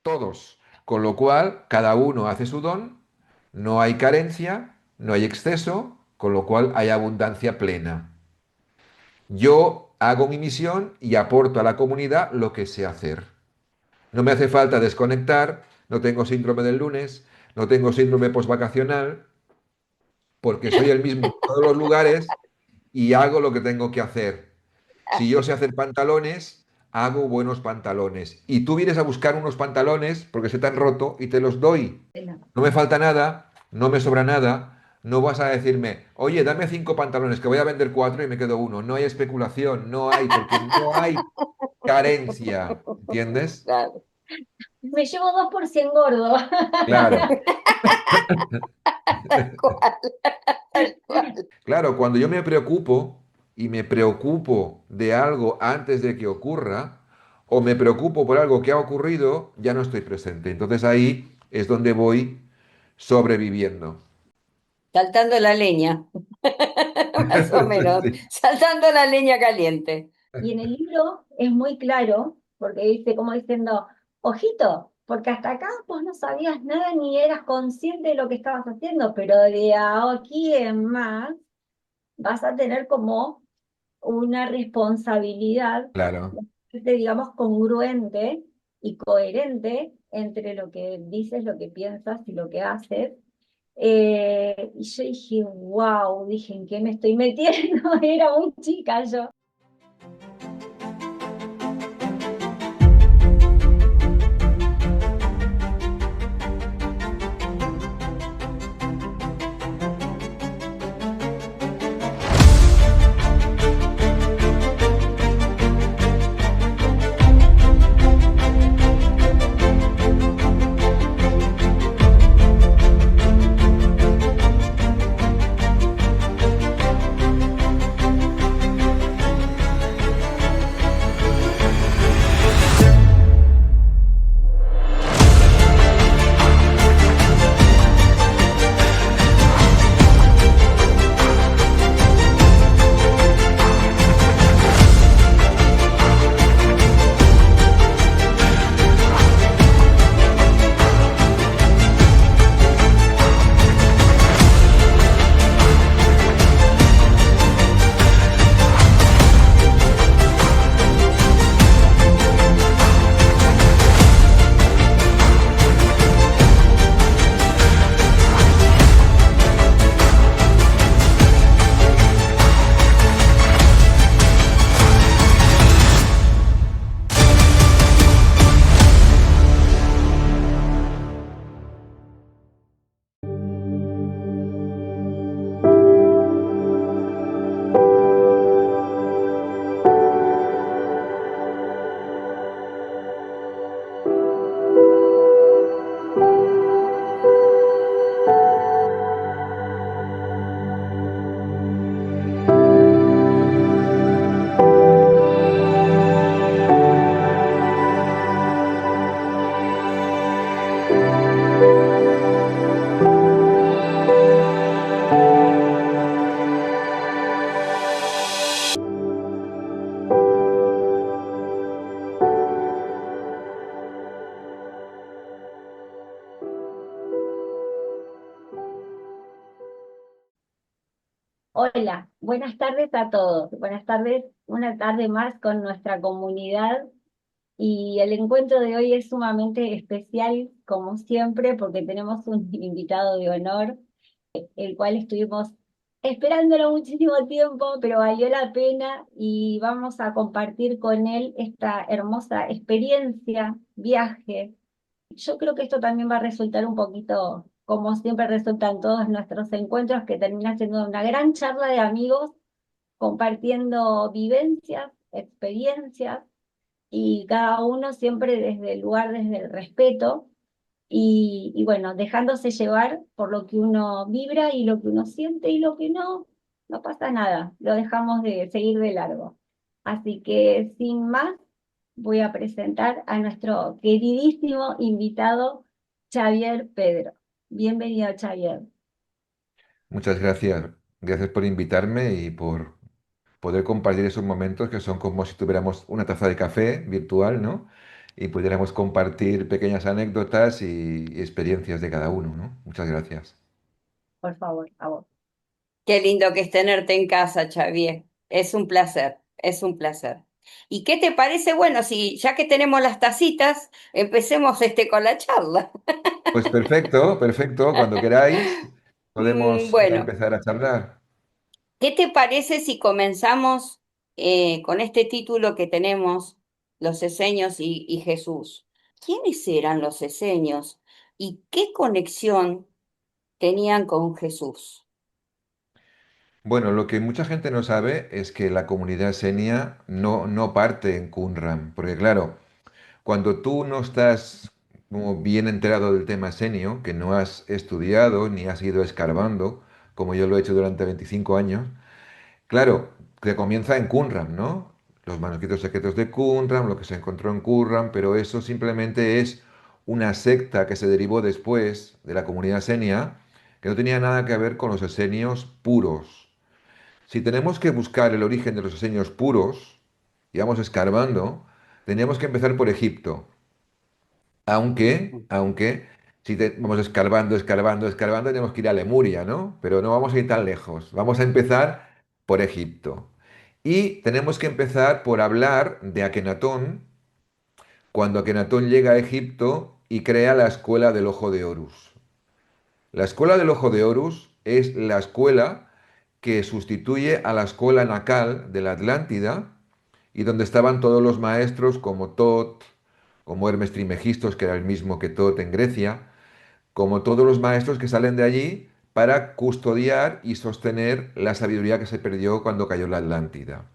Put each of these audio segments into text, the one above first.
todos. Con lo cual, cada uno hace su don, no hay carencia, no hay exceso, con lo cual hay abundancia plena. Yo hago mi misión y aporto a la comunidad lo que sé hacer. No me hace falta desconectar, no tengo síndrome del lunes, no tengo síndrome postvacacional, porque soy el mismo en todos los lugares y hago lo que tengo que hacer. Si yo sé hacer pantalones, hago buenos pantalones. Y tú vienes a buscar unos pantalones porque se te han roto y te los doy. No me falta nada, no me sobra nada. No vas a decirme, oye, dame 5 pantalones, que voy a vender 4 y me quedo uno. No hay especulación, no hay, porque no hay carencia. ¿Entiendes? Claro. Me llevo 2 por 100 gordo. Claro. Tal cual, tal cual. Claro, cuando yo me preocupo y me preocupo de algo antes de que ocurra, o me preocupo por algo que ha ocurrido, ya no estoy presente. Entonces ahí es donde voy sobreviviendo. Saltando la leña, más o menos, Sí, saltando la leña caliente. Y en el libro es muy claro, porque dice, como diciendo, ojito, porque hasta acá vos no sabías nada ni eras consciente de lo que estabas haciendo, pero de aquí en más vas a tener como una responsabilidad, claro. digamos, congruente y coherente entre lo que dices, lo que piensas y lo que haces. Y yo dije, wow, dije, ¿en qué me estoy metiendo? Era muy chica yo. Hola, buenas tardes a todos. Buenas tardes, una tarde más con nuestra comunidad. Y el encuentro de hoy es sumamente especial, como siempre, porque tenemos un invitado de honor, el cual estuvimos esperándolo muchísimo tiempo, pero valió la pena y vamos a compartir con él esta hermosa experiencia, viaje. Yo creo que esto también va a resultar un poquito, como siempre resultan todos nuestros encuentros, que termina siendo una gran charla de amigos compartiendo vivencias, experiencias y cada uno siempre desde el lugar, desde el respeto y bueno, dejándose llevar por lo que uno vibra y lo que uno siente y lo que no, no pasa nada, lo dejamos de seguir de largo. Así que sin más, voy a presentar a nuestro queridísimo invitado, Xavier Pedro. Bienvenido, Xavier. Muchas gracias. Gracias por invitarme y por poder compartir esos momentos que son como si tuviéramos una taza de café virtual, ¿no? y pudiéramos compartir pequeñas anécdotas y experiencias de cada uno, ¿no? Muchas gracias. Por favor, a vos. Qué lindo que es tenerte en casa, Xavier. Es un placer, es un placer. ¿Y qué te parece? Bueno, si ya que tenemos las tacitas, empecemos con la charla. Pues perfecto, perfecto. Cuando queráis, podemos ya Bueno, empezar a charlar. ¿qué te parece si comenzamos con este título que tenemos, Los Esenios y Jesús? ¿Quiénes eran los esenios y qué conexión tenían con Jesús? Bueno, lo que mucha gente no sabe es que la comunidad senia no parte en Qumran, porque claro, cuando tú no estás como bien enterado del tema senio, que no has estudiado ni has ido escarbando, como yo lo he hecho durante 25 años, claro, que comienza en Qumran, ¿no? Los manuscritos secretos de Qumran, lo que se encontró en Qumran, pero eso simplemente es una secta que se derivó después de la comunidad senia, que no tenía nada que ver con los esenios puros. Si tenemos que buscar el origen de los esenios puros, y vamos escarbando, tendríamos que empezar por Egipto. Aunque, si vamos escarbando, escarbando, escarbando, tenemos que ir a Lemuria, ¿no? Pero no vamos a ir tan lejos. Vamos a empezar por Egipto. Y tenemos que empezar por hablar de Akenatón, cuando Akenatón llega a Egipto y crea la escuela del Ojo de Horus. La escuela del Ojo de Horus es la escuela que sustituye a la escuela nacal de la Atlántida y donde estaban todos los maestros como Tot, como Hermes Trismegistos, que era el mismo que Tot en Grecia, como todos los maestros que salen de allí para custodiar y sostener la sabiduría que se perdió cuando cayó la Atlántida.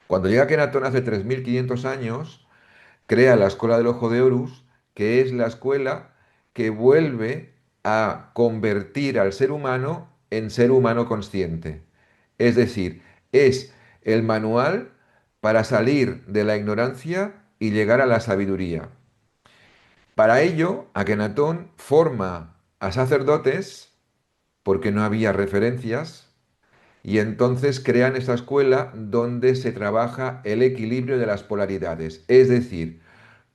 Cuando llega Kenatón hace 3500 años, crea la escuela del Ojo de Horus, que es la escuela que vuelve a convertir al ser humano en ser humano consciente. Es decir, es el manual para salir de la ignorancia y llegar a la sabiduría. Para ello, Akenatón forma a sacerdotes, porque no había referencias, y entonces crean esa escuela donde se trabaja el equilibrio de las polaridades. Es decir,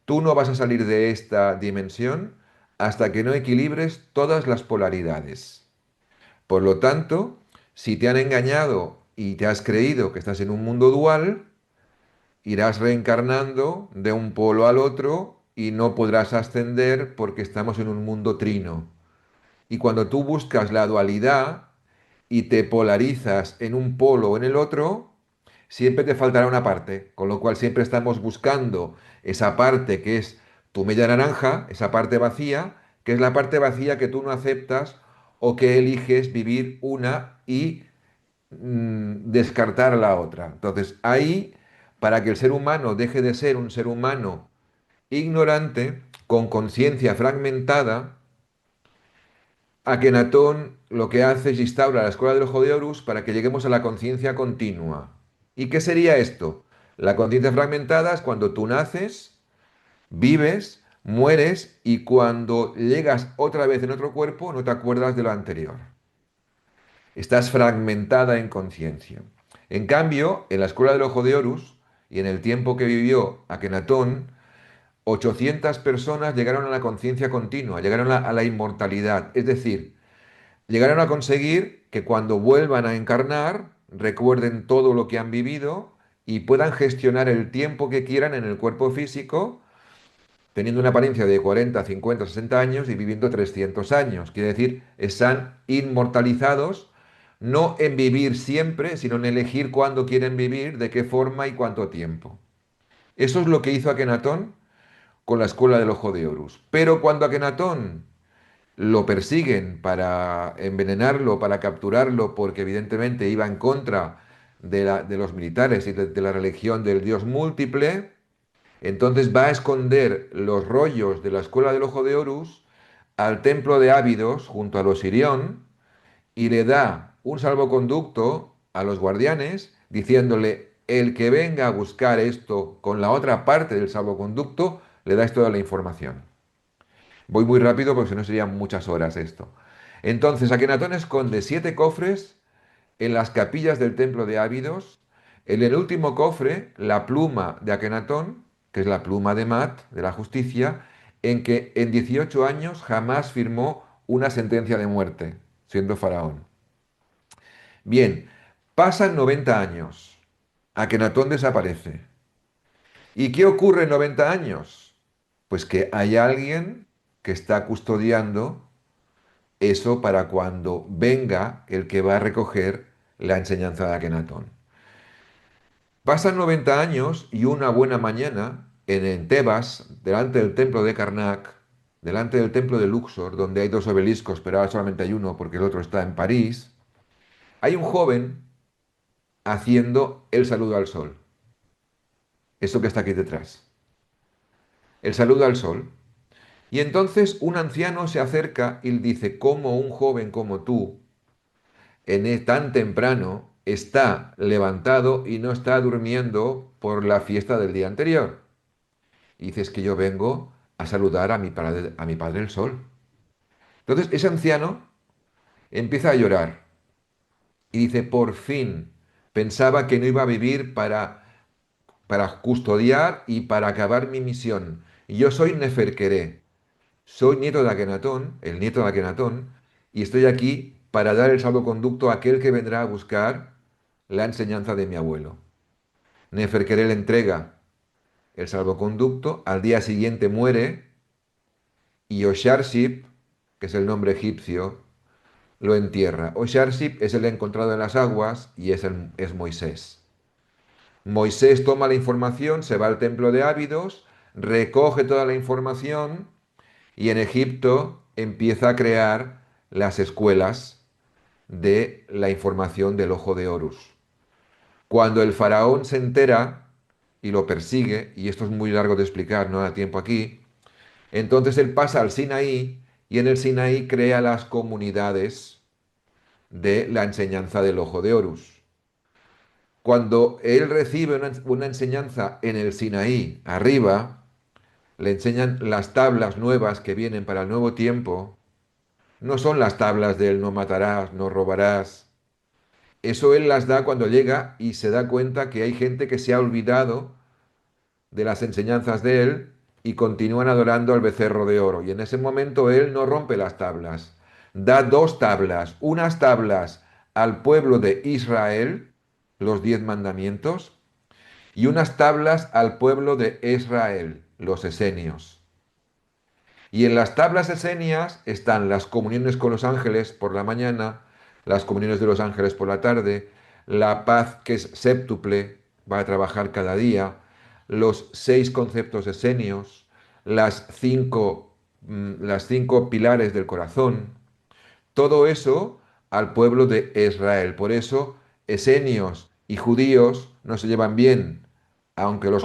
tú no vas a salir de esta dimensión hasta que no equilibres todas las polaridades. Por lo tanto, si te han engañado y te has creído que estás en un mundo dual, irás reencarnando de un polo al otro y no podrás ascender porque estamos en un mundo trino. Y cuando tú buscas la dualidad y te polarizas en un polo o en el otro, siempre te faltará una parte, con lo cual siempre estamos buscando esa parte que es tu media naranja, esa parte vacía, que es la parte vacía que tú no aceptas o que eliges vivir una y descartar a la otra. Entonces, ahí, para que el ser humano deje de ser un ser humano ignorante, con conciencia fragmentada, Akenatón lo que hace es instaura la escuela del Ojo de Horus para que lleguemos a la conciencia continua. ¿Y qué sería esto? La conciencia fragmentada es cuando tú naces, vives, mueres y cuando llegas otra vez en otro cuerpo no te acuerdas de lo anterior. Estás fragmentada en conciencia. En cambio, en la escuela del Ojo de Horus y en el tiempo que vivió Akenatón, 800 personas llegaron a la conciencia continua, llegaron a la inmortalidad. Es decir, llegaron a conseguir que cuando vuelvan a encarnar recuerden todo lo que han vivido y puedan gestionar el tiempo que quieran en el cuerpo físico, teniendo una apariencia de 40, 50, 60 años y viviendo 300 años. Quiere decir, están inmortalizados no en vivir siempre, sino en elegir cuándo quieren vivir, de qué forma y cuánto tiempo. Eso es lo que hizo Akenatón con la escuela del Ojo de Horus. Pero cuando Akenatón lo persiguen para envenenarlo, para capturarlo, porque evidentemente iba en contra de los militares y de la religión del Dios múltiple, entonces va a esconder los rollos de la escuela del Ojo de Horus al templo de Ábidos junto a los Sirión y le da un salvoconducto a los guardianes diciéndole, el que venga a buscar esto con la otra parte del salvoconducto, le dais toda la información. Voy muy rápido porque si no serían muchas horas esto. Entonces, Akenatón esconde 7 cofres en las capillas del templo de Ábidos. En el último cofre, la pluma de Akenatón, que es la pluma de Mat, de la justicia, en que en 18 años jamás firmó una sentencia de muerte, siendo faraón. Bien, pasan 90 años. Akenatón desaparece. ¿Y qué ocurre en 90 años? Pues que hay alguien que está custodiando eso para cuando venga el que va a recoger la enseñanza de Akenatón. Pasan 90 años y una buena mañana en Tebas, delante del templo de Karnak, delante del templo de Luxor, donde hay dos obeliscos, pero ahora solamente hay uno porque el otro está en París, hay un joven haciendo el saludo al sol. Esto que está aquí detrás. El saludo al sol. Y entonces un anciano se acerca y dice, ¿cómo un joven como tú, tan temprano, está levantado y no está durmiendo por la fiesta del día anterior? Y dice, es que yo vengo a saludar a mi padre el sol. Entonces ese anciano empieza a llorar y dice, por fin, pensaba que no iba a vivir para custodiar y para acabar mi misión. Y yo soy Neferkeré, soy nieto de Akenatón, el nieto de Akenatón, y estoy aquí para dar el salvoconducto a aquel que vendrá a buscar la enseñanza de mi abuelo. Neferkeré le entrega el salvoconducto, al día siguiente muere y Osharship, que es el nombre egipcio, lo entierra. Osharship es el encontrado en las aguas y es Moisés. Moisés toma la información, se va al templo de Ábidos, recoge toda la información y en Egipto empieza a crear las escuelas de la información del ojo de Horus. Cuando el faraón se entera y lo persigue, y esto es muy largo de explicar, no da tiempo aquí, entonces él pasa al Sinaí y en el Sinaí crea las comunidades de la enseñanza del ojo de Horus. Cuando él recibe una enseñanza en el Sinaí, arriba, le enseñan las tablas nuevas que vienen para el nuevo tiempo. No son las tablas del no matarás, no robarás. Eso él las da cuando llega y se da cuenta que hay gente que se ha olvidado de las enseñanzas de él y continúan adorando al becerro de oro. Y en ese momento él no rompe las tablas. Da dos tablas, unas tablas al pueblo de Israel, los 10 mandamientos, y unas tablas al pueblo de Israel, los esenios. Y en las tablas esenias están las comuniones con los ángeles por la mañana, las comuniones de los ángeles por la tarde, la paz que es séptuple, va a trabajar cada día, los 6 conceptos esenios, las cinco pilares del corazón, todo eso al pueblo de Israel. Por eso, esenios y judíos no se llevan bien, aunque los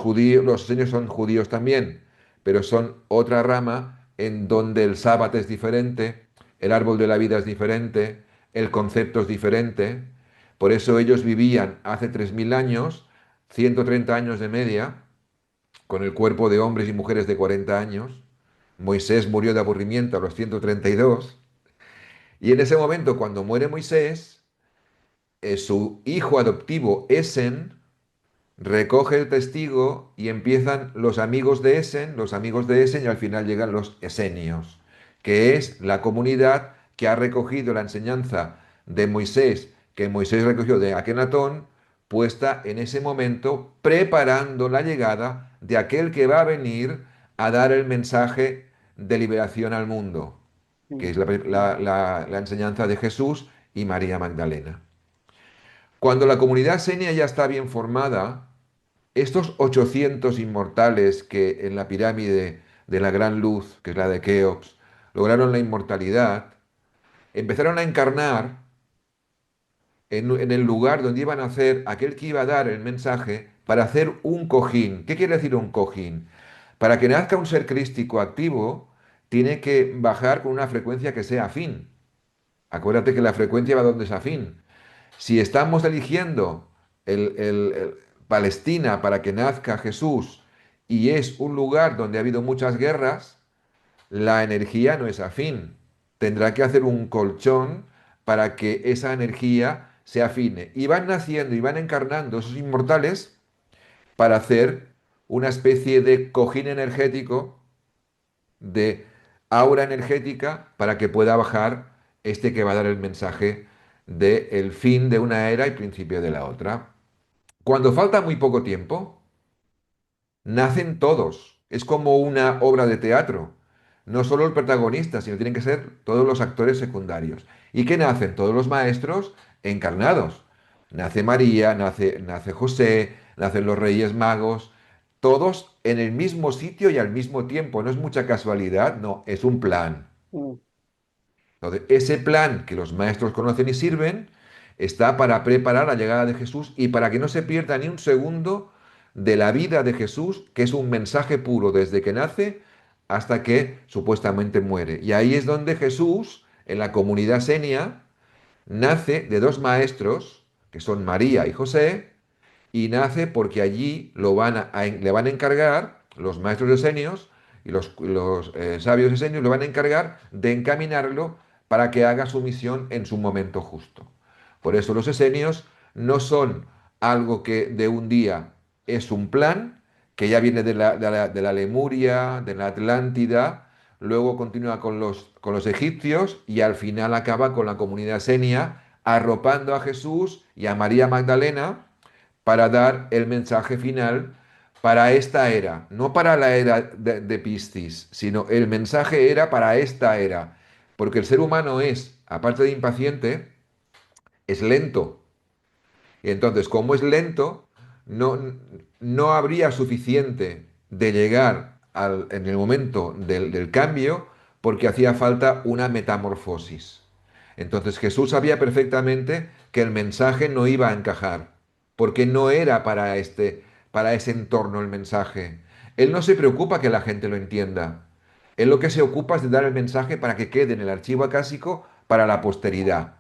esenios son judíos también, pero son otra rama en donde el sábado es diferente, el árbol de la vida es diferente, el concepto es diferente. Por eso ellos vivían hace 3000 años, 130 años de media, con el cuerpo de hombres y mujeres de 40 años. Moisés murió de aburrimiento a los 132. Y en ese momento, cuando muere Moisés, su hijo adoptivo, Esen, recoge el testigo y empiezan los amigos de Esen, y al final llegan los esenios, que es la comunidad que ha recogido la enseñanza de Moisés, que Moisés recogió de Akenatón, puesta en ese momento, preparando la llegada de aquel que va a venir a dar el mensaje de liberación al mundo, que es la enseñanza de Jesús y María Magdalena. Cuando la comunidad senia ya está bien formada, estos 800 inmortales que en la pirámide de la Gran Luz, que es la de Keops, lograron la inmortalidad, empezaron a encarnar en el lugar donde iban a hacer aquel que iba a dar el mensaje para hacer un cojín. ¿Qué quiere decir un cojín? Para que nazca un ser crístico activo, tiene que bajar con una frecuencia que sea afín. Acuérdate que la frecuencia va donde es afín. Si estamos eligiendo Palestina para que nazca Jesús y es un lugar donde ha habido muchas guerras, la energía no es afín. Tendrá que hacer un colchón para que esa energía se afine. Y van naciendo y van encarnando esos inmortales para hacer una especie de cojín energético, de aura energética, para que pueda bajar este que va a dar el mensaje de el fin de una era y principio de la otra. Cuando falta muy poco tiempo, nacen todos. Es como una obra de teatro. No solo el protagonista, sino tienen que ser todos los actores secundarios. ¿Y qué nacen? Todos los maestros encarnados. Nace María, nace José, nacen los Reyes Magos, todos en el mismo sitio y al mismo tiempo. No es mucha casualidad, no, es un plan. Mm. Entonces, ese plan que los maestros conocen y sirven está para preparar la llegada de Jesús y para que no se pierda ni un segundo de la vida de Jesús, que es un mensaje puro desde que nace hasta que supuestamente muere. Y ahí es donde Jesús, en la comunidad senia, nace de dos maestros, que son María y José, y nace porque allí le van a encargar, los maestros esenios y los sabios esenios le van a encargar de encaminarlo para que haga su misión en su momento justo. Por eso los esenios no son algo que de un día, es un plan que ya viene de la Lemuria, de la Atlántida, luego continúa con los egipcios y al final acaba con la comunidad esenia, arropando a Jesús y a María Magdalena para dar el mensaje final para esta era, no para la era de Piscis, sino el mensaje era para esta era, porque el ser humano es, aparte de impaciente, es lento. Y entonces, como es lento, no, no habría suficiente de llegar en el momento del cambio porque hacía falta una metamorfosis. Entonces Jesús sabía perfectamente que el mensaje no iba a encajar, porque no era para ese entorno el mensaje. Él no se preocupa que la gente lo entienda. Él lo que se ocupa es de dar el mensaje para que quede en el archivo acásico para la posteridad.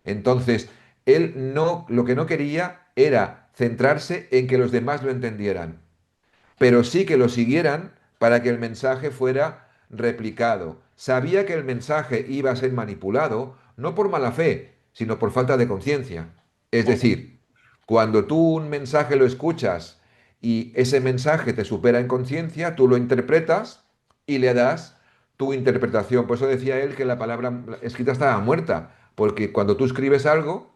Entonces, él no, lo que no quería era centrarse en que los demás lo entendieran, pero sí que lo siguieran para que el mensaje fuera replicado. Sabía que el mensaje iba a ser manipulado, no por mala fe, sino por falta de conciencia. Es Claro. decir, cuando tú un mensaje lo escuchas y ese mensaje te supera en conciencia, tú lo interpretas y le das tu interpretación. Por eso decía él que la palabra escrita estaba muerta, porque cuando tú escribes algo,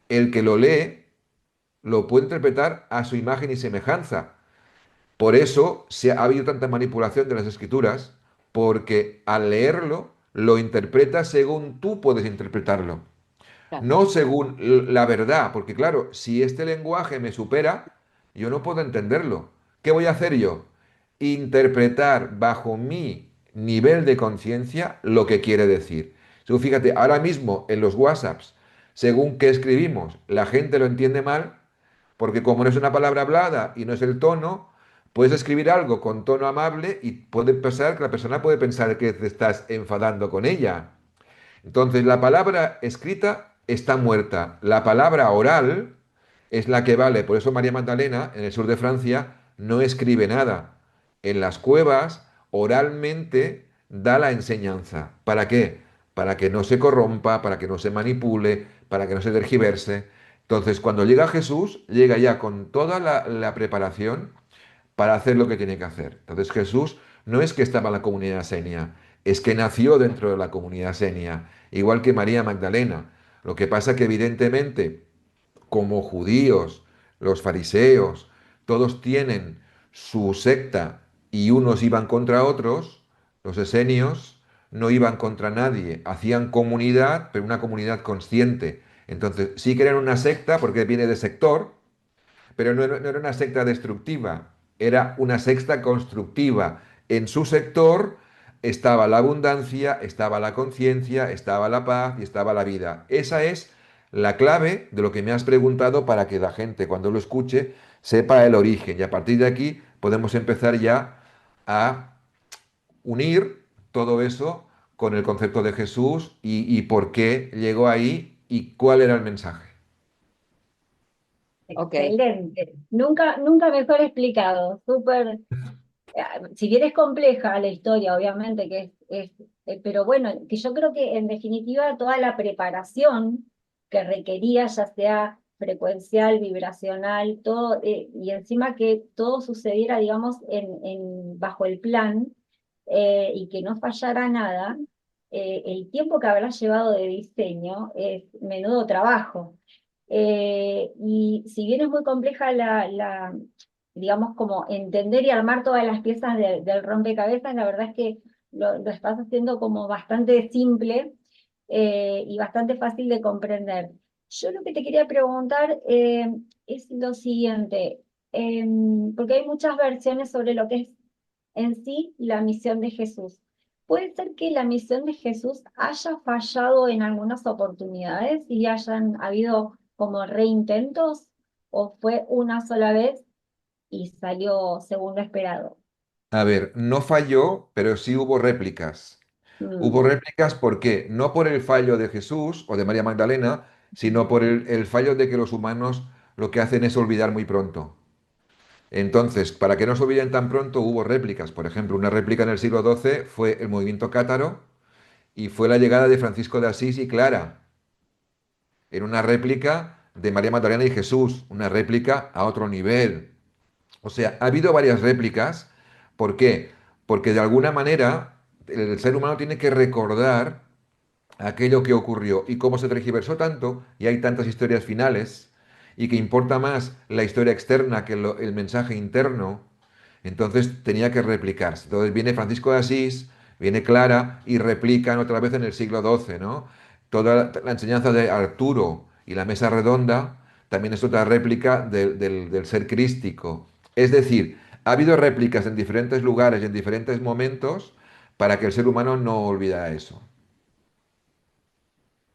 el que lo lee lo puede interpretar a su imagen y semejanza. Por eso ha habido tanta manipulación de las escrituras, porque al leerlo lo interpretas según tú puedes interpretarlo, Claro. no según la verdad, porque claro, si este lenguaje me supera, yo no puedo entenderlo. ¿Qué voy a hacer yo? Interpretar bajo mi nivel de conciencia lo que quiere decir. Fíjate, ahora mismo en los WhatsApps, según qué escribimos, la gente lo entiende mal, porque como no es una palabra hablada y no es el tono, puedes escribir algo con tono amable y puede pasar que la persona puede pensar que te estás enfadando con ella. Entonces, la palabra escrita está muerta. La palabra oral es la que vale. Por eso María Magdalena, en el sur de Francia, no escribe nada. En las cuevas, oralmente, da la enseñanza. ¿Para qué? Para que no se corrompa, para que no se manipule, para que no se tergiverse. Entonces, cuando llega Jesús, llega ya con toda la preparación para hacer lo que tiene que hacer. Entonces Jesús no es que estaba en la comunidad senia, es que nació dentro de la comunidad senia, igual que María Magdalena. Lo que pasa que evidentemente, como judíos, los fariseos, todos tienen su secta y unos iban contra otros, los esenios no iban contra nadie, hacían comunidad, pero una comunidad consciente. Entonces, sí que eran una secta porque viene de sector, pero no era una secta destructiva, era una secta constructiva. En su sector estaba la abundancia, estaba la conciencia, estaba la paz y estaba la vida. Esa es la clave de lo que me has preguntado para que la gente cuando lo escuche sepa el origen. Y a partir de aquí podemos empezar ya a unir todo eso con el concepto de Jesús y por qué llegó ahí y cuál era el mensaje. Ok. Excelente. Nunca, nunca mejor explicado. Súper. Si bien es compleja la historia, obviamente pero bueno, que yo creo que en definitiva toda la preparación que requería, ya sea frecuencial, vibracional, todo, y encima que todo sucediera, digamos, bajo el plan, y que no fallara nada, el tiempo que habrá llevado de diseño es menudo trabajo. Y si bien es muy compleja digamos, como entender y armar todas las piezas del rompecabezas, la verdad es que lo estás haciendo como bastante simple, y bastante fácil de comprender. Yo lo que te quería preguntar, es lo siguiente, porque hay muchas versiones sobre lo que es en sí la misión de Jesús. ¿Puede ser que la misión de Jesús haya fallado en algunas oportunidades y hayan habido como reintentos? ¿O fue una sola vez y salió según lo esperado? A ver, no falló, pero sí hubo réplicas. Hubo Mm, réplicas, ¿por qué? No por el fallo de Jesús o de María Magdalena, sino por el fallo de que los humanos lo que hacen es olvidar muy pronto. Entonces, para que no se olviden tan pronto, hubo réplicas. Por ejemplo, una réplica en el siglo XII fue el movimiento cátaro y fue la llegada de Francisco de Asís y Clara. Era una réplica de María Magdalena y Jesús, una réplica a otro nivel. O sea, ha habido varias réplicas. ¿Por qué? Porque de alguna manera el ser humano tiene que recordar aquello que ocurrió y cómo se tergiversó tanto y hay tantas historias finales y que importa más la historia externa que el mensaje interno, entonces tenía que replicarse. Entonces viene Francisco de Asís, viene Clara y replican otra vez en el siglo XII, ¿no? Toda la enseñanza de Arturo y la mesa redonda también es otra réplica del ser crístico. Es decir, ha habido réplicas en diferentes lugares y en diferentes momentos para que el ser humano no olvida eso.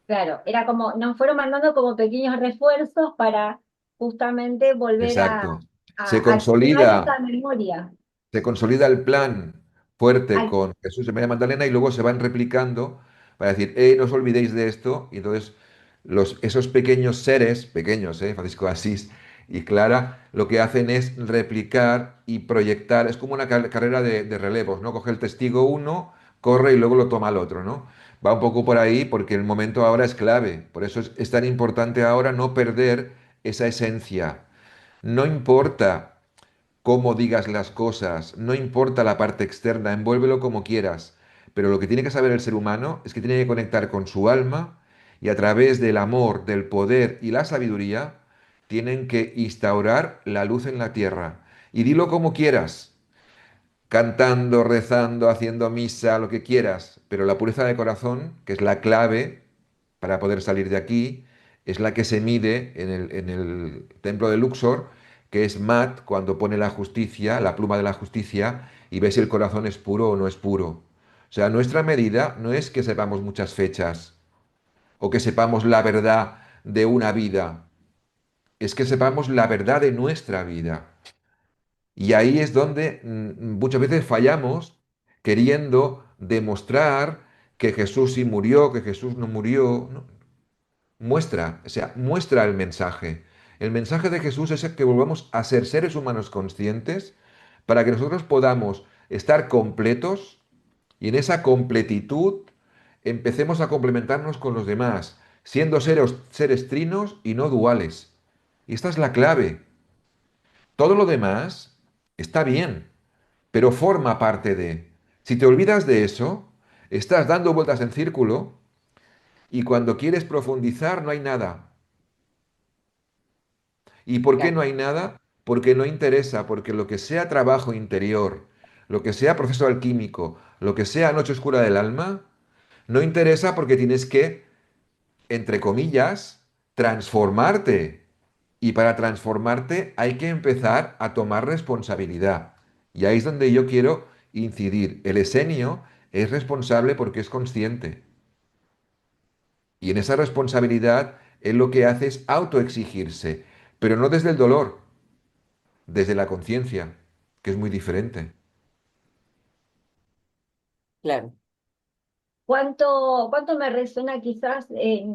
claro, era como, nos fueron mandando como pequeños refuerzos para justamente volver Exacto. Se a activar esa consolida, memoria. se consolida el plan fuerte Al- con Jesús y María Magdalena y luego se van replicando para decir, no os olvidéis de esto. Y entonces esos pequeños seres, pequeños, Francisco de Asís y Clara, lo que hacen es replicar y proyectar. Es como una carrera de relevos, ¿no? Coge el testigo uno, corre y luego lo toma el otro, ¿no? Va un poco por ahí porque el momento ahora es clave. Por eso es tan importante ahora no perder esa esencia. No importa cómo digas las cosas, no importa la parte externa, envuélvelo como quieras, pero lo que tiene que saber el ser humano es que tiene que conectar con su alma y a través del amor, del poder y la sabiduría, tienen que instaurar la luz en la tierra. Y dilo como quieras, cantando, rezando, haciendo misa, lo que quieras, pero la pureza de corazón, que es la clave para poder salir de aquí, es la que se mide en el templo de Luxor, que es Mat, cuando pone la justicia, la pluma de la justicia, y ve si el corazón es puro o no es puro. O sea, nuestra medida no es que sepamos muchas fechas o que sepamos la verdad de una vida, es que sepamos la verdad de nuestra vida. Y ahí es donde muchas veces fallamos queriendo demostrar que Jesús sí murió, que Jesús no murió. No. Muestra, o sea, muestra el mensaje. El mensaje de Jesús es que volvamos a ser seres humanos conscientes para que nosotros podamos estar completos y en esa completitud empecemos a complementarnos con los demás, siendo seres trinos y no duales. Y esta es la clave. Todo lo demás está bien, pero forma parte de. Si te olvidas de eso, estás dando vueltas en círculo y cuando quieres profundizar no hay nada. ¿Y por qué claro, no hay nada? Porque no interesa, porque lo que sea trabajo interior, lo que sea proceso alquímico, lo que sea noche oscura del alma, no interesa porque tienes que, entre comillas, transformarte. Y para transformarte hay que empezar a tomar responsabilidad. Y ahí es donde yo quiero incidir. El esenio es responsable porque es consciente. Y en esa responsabilidad él lo que hace es autoexigirse, pero no desde el dolor, desde la conciencia, que es muy diferente. claro. ¿Cuánto me resuena quizás?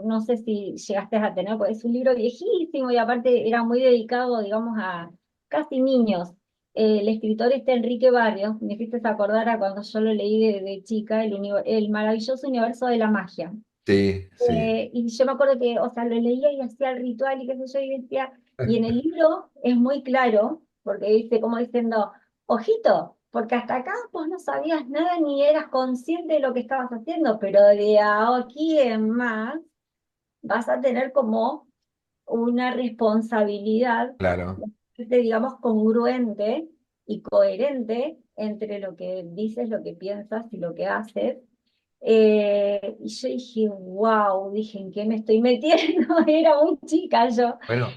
No sé si llegaste a tener, porque es un libro viejísimo y aparte era muy dedicado, digamos, a casi niños. El escritor Enrique Barrios, me hiciste acordar a cuando yo lo leí de chica, el maravilloso universo de la magia. Sí, sí. Y yo me acuerdo que, o sea, lo leía y hacía el ritual y qué sé yo, y decía, y en el libro es muy claro, porque dice como diciendo, ojito, porque hasta acá vos no sabías nada ni eras consciente de lo que estabas haciendo, pero de aquí en más vas a tener como una responsabilidad, Claro. digamos, congruente y coherente entre lo que dices, lo que piensas y lo que haces. Y yo dije, wow, dije, ¿en qué me estoy metiendo? Era muy chica yo. Bueno,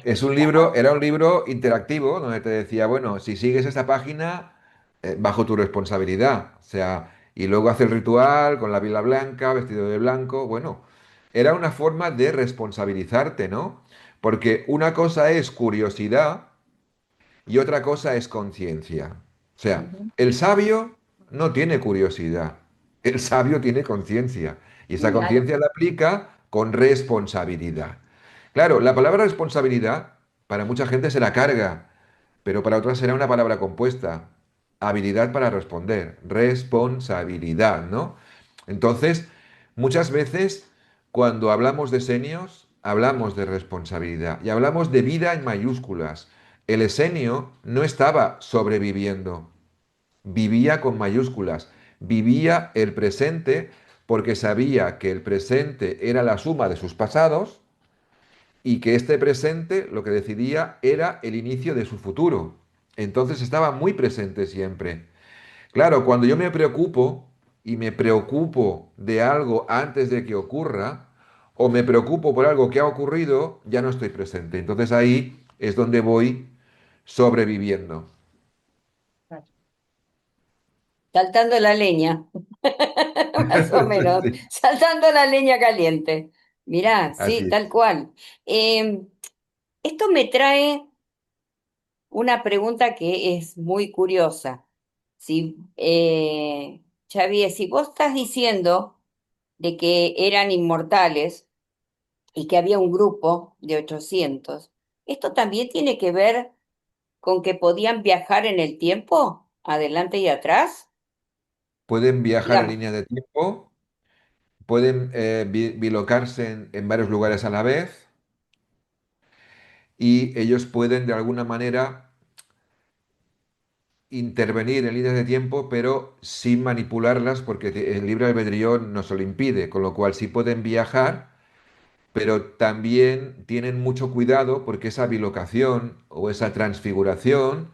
era un libro interactivo donde te decía, bueno, si sigues esta página, bajo tu responsabilidad. O sea, y luego hace el ritual con la vela blanca, vestido de blanco. Bueno, era una forma de responsabilizarte, ¿no? Porque una cosa es curiosidad y otra cosa es conciencia. O sea, Ujú. el sabio no tiene curiosidad, el sabio tiene conciencia y esa Claro, conciencia la aplica con responsabilidad. Claro, la palabra responsabilidad para mucha gente será carga, pero para otras será una palabra compuesta. Habilidad para responder, responsabilidad, ¿no? Entonces, muchas veces cuando hablamos de senios, hablamos de responsabilidad y hablamos de vida en mayúsculas. El esenio no estaba sobreviviendo, vivía con mayúsculas, vivía el presente porque sabía que el presente era la suma de sus pasados y que este presente lo que decidía era el inicio de su futuro. Entonces estaba muy presente siempre. Claro, cuando yo me preocupo y me preocupo de algo antes de que ocurra, o me preocupo por algo que ha ocurrido, ya no estoy presente. Entonces ahí es donde voy sobreviviendo. claro. Saltando la leña, más o menos, Sí, saltando la leña caliente. Mirá, sí, así tal es. cual. Eh, Esto me trae una pregunta que es muy curiosa. Si, Xavier, si vos estás diciendo de que eran inmortales y que había un grupo de 800, ¿esto también tiene que ver con que podían viajar en el tiempo, adelante y atrás? Pueden viajar en Digamos, línea de tiempo, pueden bilocarse en varios lugares a la vez y ellos pueden de alguna manera intervenir en líneas de tiempo, pero sin manipularlas, porque el libre albedrío nos lo impide, con lo cual sí pueden viajar, pero también tienen mucho cuidado porque esa bilocación o esa transfiguración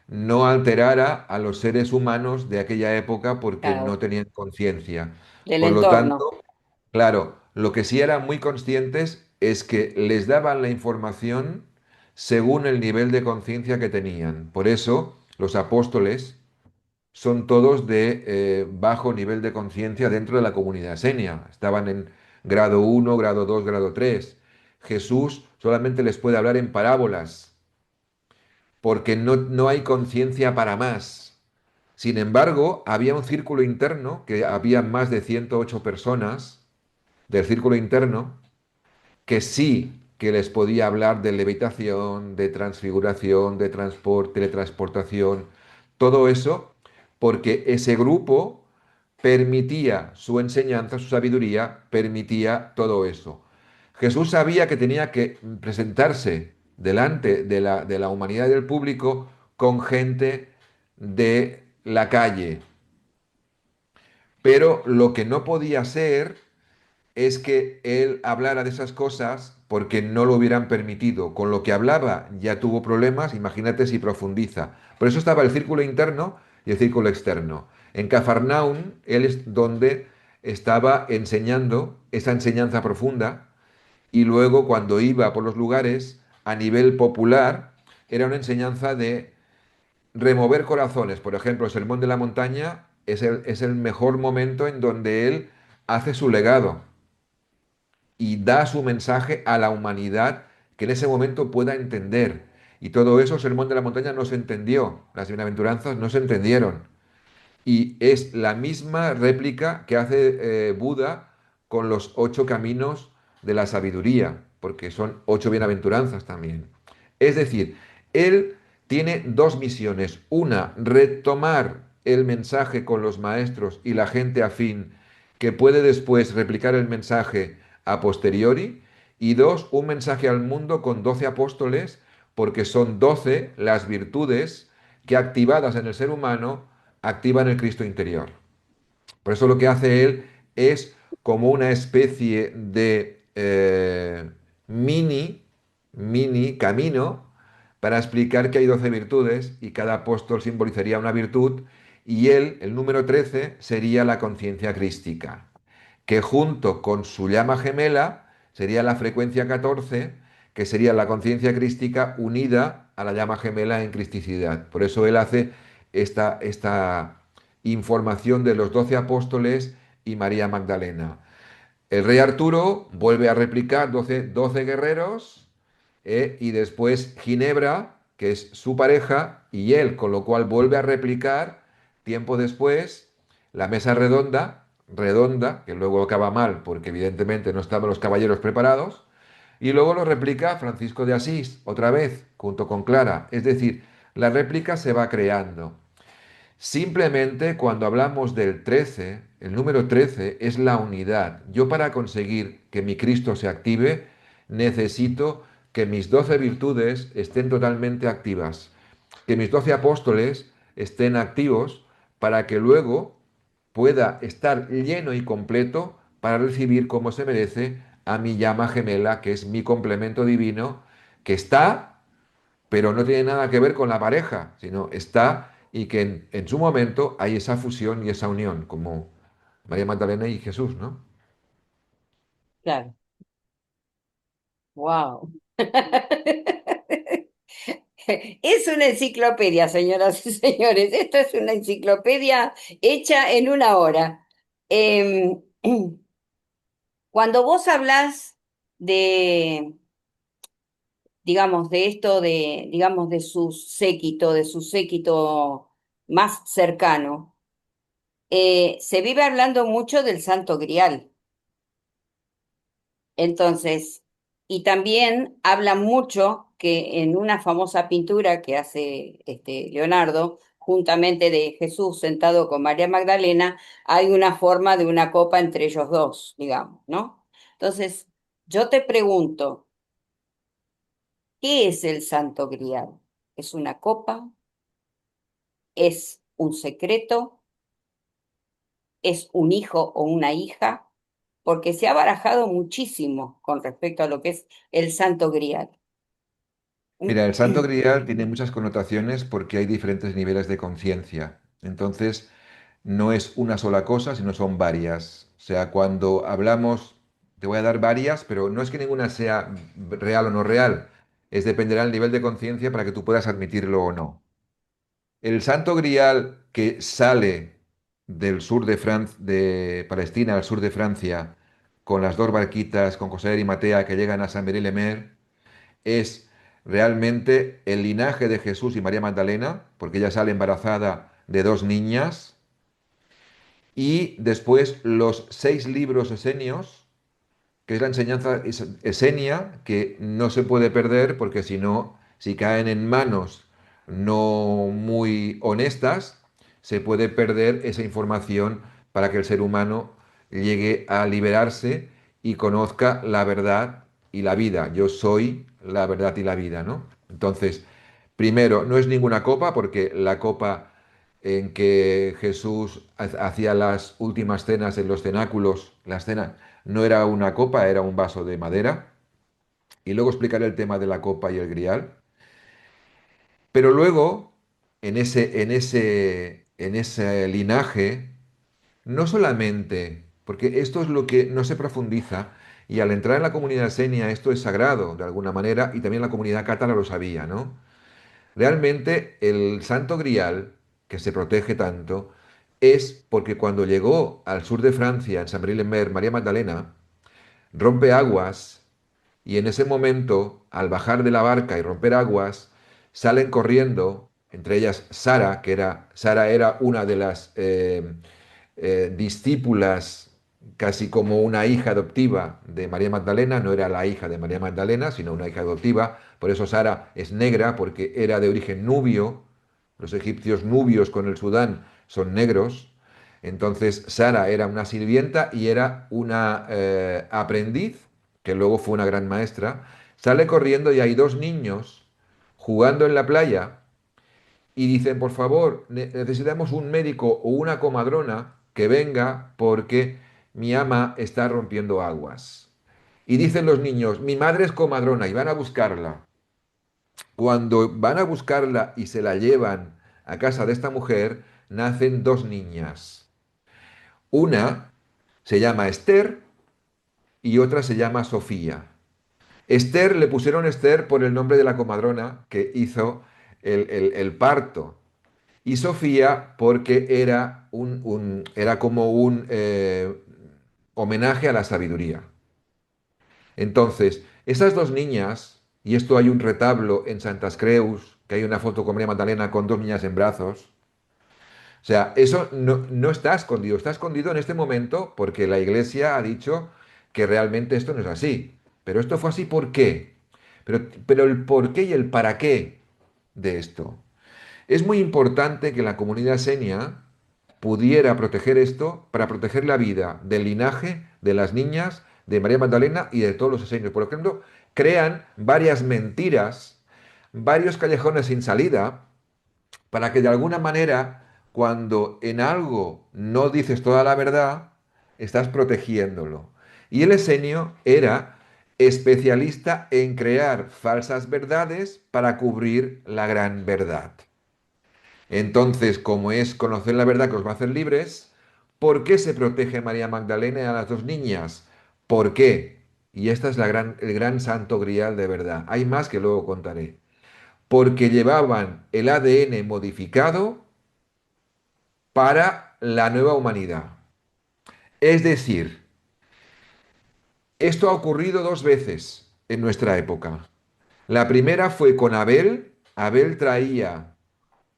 no alterara a los seres humanos de aquella época porque no claro, tenían conciencia. del Por lo entorno. tanto, claro, lo que sí eran muy conscientes es que les daban la información según el nivel de conciencia que tenían. Por eso, los apóstoles son todos de bajo nivel de conciencia dentro de la comunidad senia. Estaban en grado uno, grado 2, grado 3. Jesús solamente les puede hablar en parábolas porque no hay conciencia para más. Sin embargo, había un círculo interno, que había más de 108 personas del círculo interno, que sí que les podía hablar de levitación, de transfiguración, de transporte, teletransportación, todo eso, porque ese grupo permitía su enseñanza, su sabiduría, permitía todo eso. Jesús sabía que tenía que presentarse delante de la humanidad y del público con gente de la calle, pero lo que no podía ser es que él hablara de esas cosas porque no lo hubieran permitido. Con lo que hablaba ya tuvo problemas, imagínate si profundiza. Por eso estaba el círculo interno y el círculo externo. En Cafarnaún, él es donde estaba enseñando esa enseñanza profunda y luego cuando iba por los lugares, a nivel popular, era una enseñanza de remover corazones. Por ejemplo, el Sermón de la Montaña es el mejor momento en donde él hace su legado y da su mensaje a la humanidad que en ese momento pueda entender. Y todo eso, el Sermón de la Montaña no se entendió, las bienaventuranzas no se entendieron. Y es la misma réplica que hace Buda con los 8 caminos de la sabiduría, porque son 8 bienaventuranzas también. Es decir, él tiene dos misiones. Una, retomar el mensaje con los maestros y la gente afín que puede después replicar el mensaje a posteriori, y dos, un mensaje al mundo con 12 apóstoles, porque son 12 las virtudes que activadas en el ser humano activan el Cristo interior. Por eso lo que hace él es como una especie de mini camino para explicar que hay 12 virtudes y cada apóstol simbolizaría una virtud, y él, el número 13, sería la conciencia crística, que junto con su llama gemela sería la frecuencia 14, que sería la conciencia crística unida a la llama gemela en cristicidad. Por eso él hace esta información de los 12 apóstoles y María Magdalena. El rey Arturo vuelve a replicar 12 guerreros, y después Ginebra, que es su pareja, y él, con lo cual vuelve a replicar tiempo después la mesa redonda, que luego acaba mal porque evidentemente no estaban los caballeros preparados, y luego lo replica Francisco de Asís, otra vez, junto con Clara. Es decir, la réplica se va creando. Simplemente cuando hablamos del 13, el número 13 es la unidad. Yo, para conseguir que mi Cristo se active, necesito que mis 12 virtudes estén totalmente activas, que mis 12 apóstoles estén activos, para que luego pueda estar lleno y completo para recibir como se merece a mi llama gemela, que es mi complemento divino, que está, pero no tiene nada que ver con la pareja, sino está, y que en su momento hay esa fusión y esa unión, como María Magdalena y Jesús, ¿no? Claro. Wow. Es una enciclopedia, señoras y señores. Esto es una enciclopedia hecha en una hora. Em, Cuando vos hablás de, digamos, de esto de, digamos, de su séquito más cercano, se vive hablando mucho del Santo Grial. Entonces, y también habla mucho que en una famosa pintura que hace Leonardo, juntamente de Jesús sentado con María Magdalena, hay una forma de una copa entre ellos dos, digamos, ¿no? Entonces, yo te pregunto, ¿qué es el Santo Grial? ¿Es una copa? ¿Es un secreto? ¿Es un hijo o una hija? Porque se ha barajado muchísimo con respecto a lo que es el Santo Grial. Mira, el Santo Grial tiene muchas connotaciones porque hay diferentes niveles de conciencia. Entonces, no es una sola cosa, sino son varias. O sea, cuando hablamos, te voy a dar varias, pero no es que ninguna sea real o no real. Es dependerá del nivel de conciencia para que tú puedas admitirlo o no. El Santo Grial que sale del sur de Palestina al sur de Francia, con las dos barquitas, con José de Arimatea, que llegan a Saint-Méry-le-Mer, es realmente el linaje de Jesús y María Magdalena, porque ella sale embarazada de dos niñas, y después los 6 libros esenios, que es la enseñanza esenia, que no se puede perder, porque si no, si caen en manos no muy honestas, se puede perder esa información para que el ser humano llegue a liberarse y conozca la verdad y la vida. Yo soy la verdad y la vida, ¿no? Entonces, primero, no es ninguna copa, porque la copa en que Jesús hacía las últimas cenas en los cenáculos, la cena no era una copa, era un vaso de madera. Y luego explicaré el tema de la copa y el grial. Pero luego, en ese linaje, no solamente, porque esto es lo que no se profundiza, y al entrar en la comunidad senia esto es sagrado de alguna manera, y también la comunidad cátara lo sabía, ¿no? Realmente el Santo Grial, que se protege tanto, es porque cuando llegó al sur de Francia, en Saint-Brély-le-Mer, María Magdalena, rompe aguas, y en ese momento, al bajar de la barca y romper aguas, salen corriendo, entre ellas Sara era una de las discípulas, casi como una hija adoptiva de María Magdalena. No era la hija de María Magdalena, sino una hija adoptiva. Por eso Sara es negra, porque era de origen nubio. Los egipcios nubios con el Sudán son negros. Entonces Sara era una sirvienta y era una aprendiz, que luego fue una gran maestra. Sale corriendo y hay dos niños jugando en la playa y dicen, por favor, necesitamos un médico o una comadrona que venga porque mi ama está rompiendo aguas. Y dicen los niños, mi madre es comadrona y van a buscarla. Cuando van a buscarla y se la llevan a casa de esta mujer, nacen dos niñas. Una se llama Esther y otra se llama Sofía. Esther le pusieron Esther por el nombre de la comadrona que hizo el parto. Y Sofía porque era, era como un homenaje a la sabiduría. Entonces, esas dos niñas, y esto hay un retablo en Santas Creus, que hay una foto con María Magdalena con dos niñas en brazos. O sea, eso no está escondido en este momento porque la Iglesia ha dicho que realmente esto no es así. Pero esto fue así ¿por qué? Pero el por qué y el para qué de esto. Es muy importante que la comunidad senia pudiera proteger esto para proteger la vida del linaje de las niñas, de María Magdalena y de todos los esenios. Por ejemplo, crean varias mentiras, varios callejones sin salida, para que de alguna manera, cuando en algo no dices toda la verdad, estás protegiéndolo. Y el esenio era especialista en crear falsas verdades para cubrir la gran verdad. Entonces, como es conocer la verdad que os va a hacer libres, ¿por qué se protege a María Magdalena y a las dos niñas? ¿Por qué? Y esta es el gran santo grial de verdad. Hay más que luego contaré. Porque llevaban el ADN modificado para la nueva humanidad. Es decir, esto ha ocurrido dos veces en nuestra época. La primera fue con Abel. Abel traía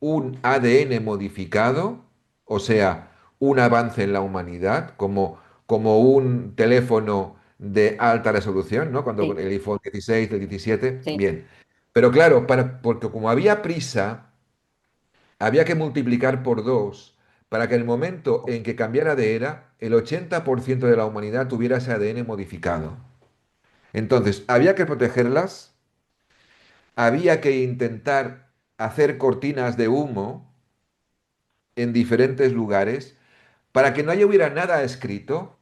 un ADN modificado, o sea, un avance en la humanidad, como un teléfono de alta resolución, ¿no? Cuando Sí, el iPhone 16, el 17, sí. bien. Pero claro, porque como había prisa, había que multiplicar por dos para que el momento en que cambiara de era, el 80% de la humanidad tuviera ese ADN modificado. Entonces, había que protegerlas, había que intentar hacer cortinas de humo en diferentes lugares para que no hubiera nada escrito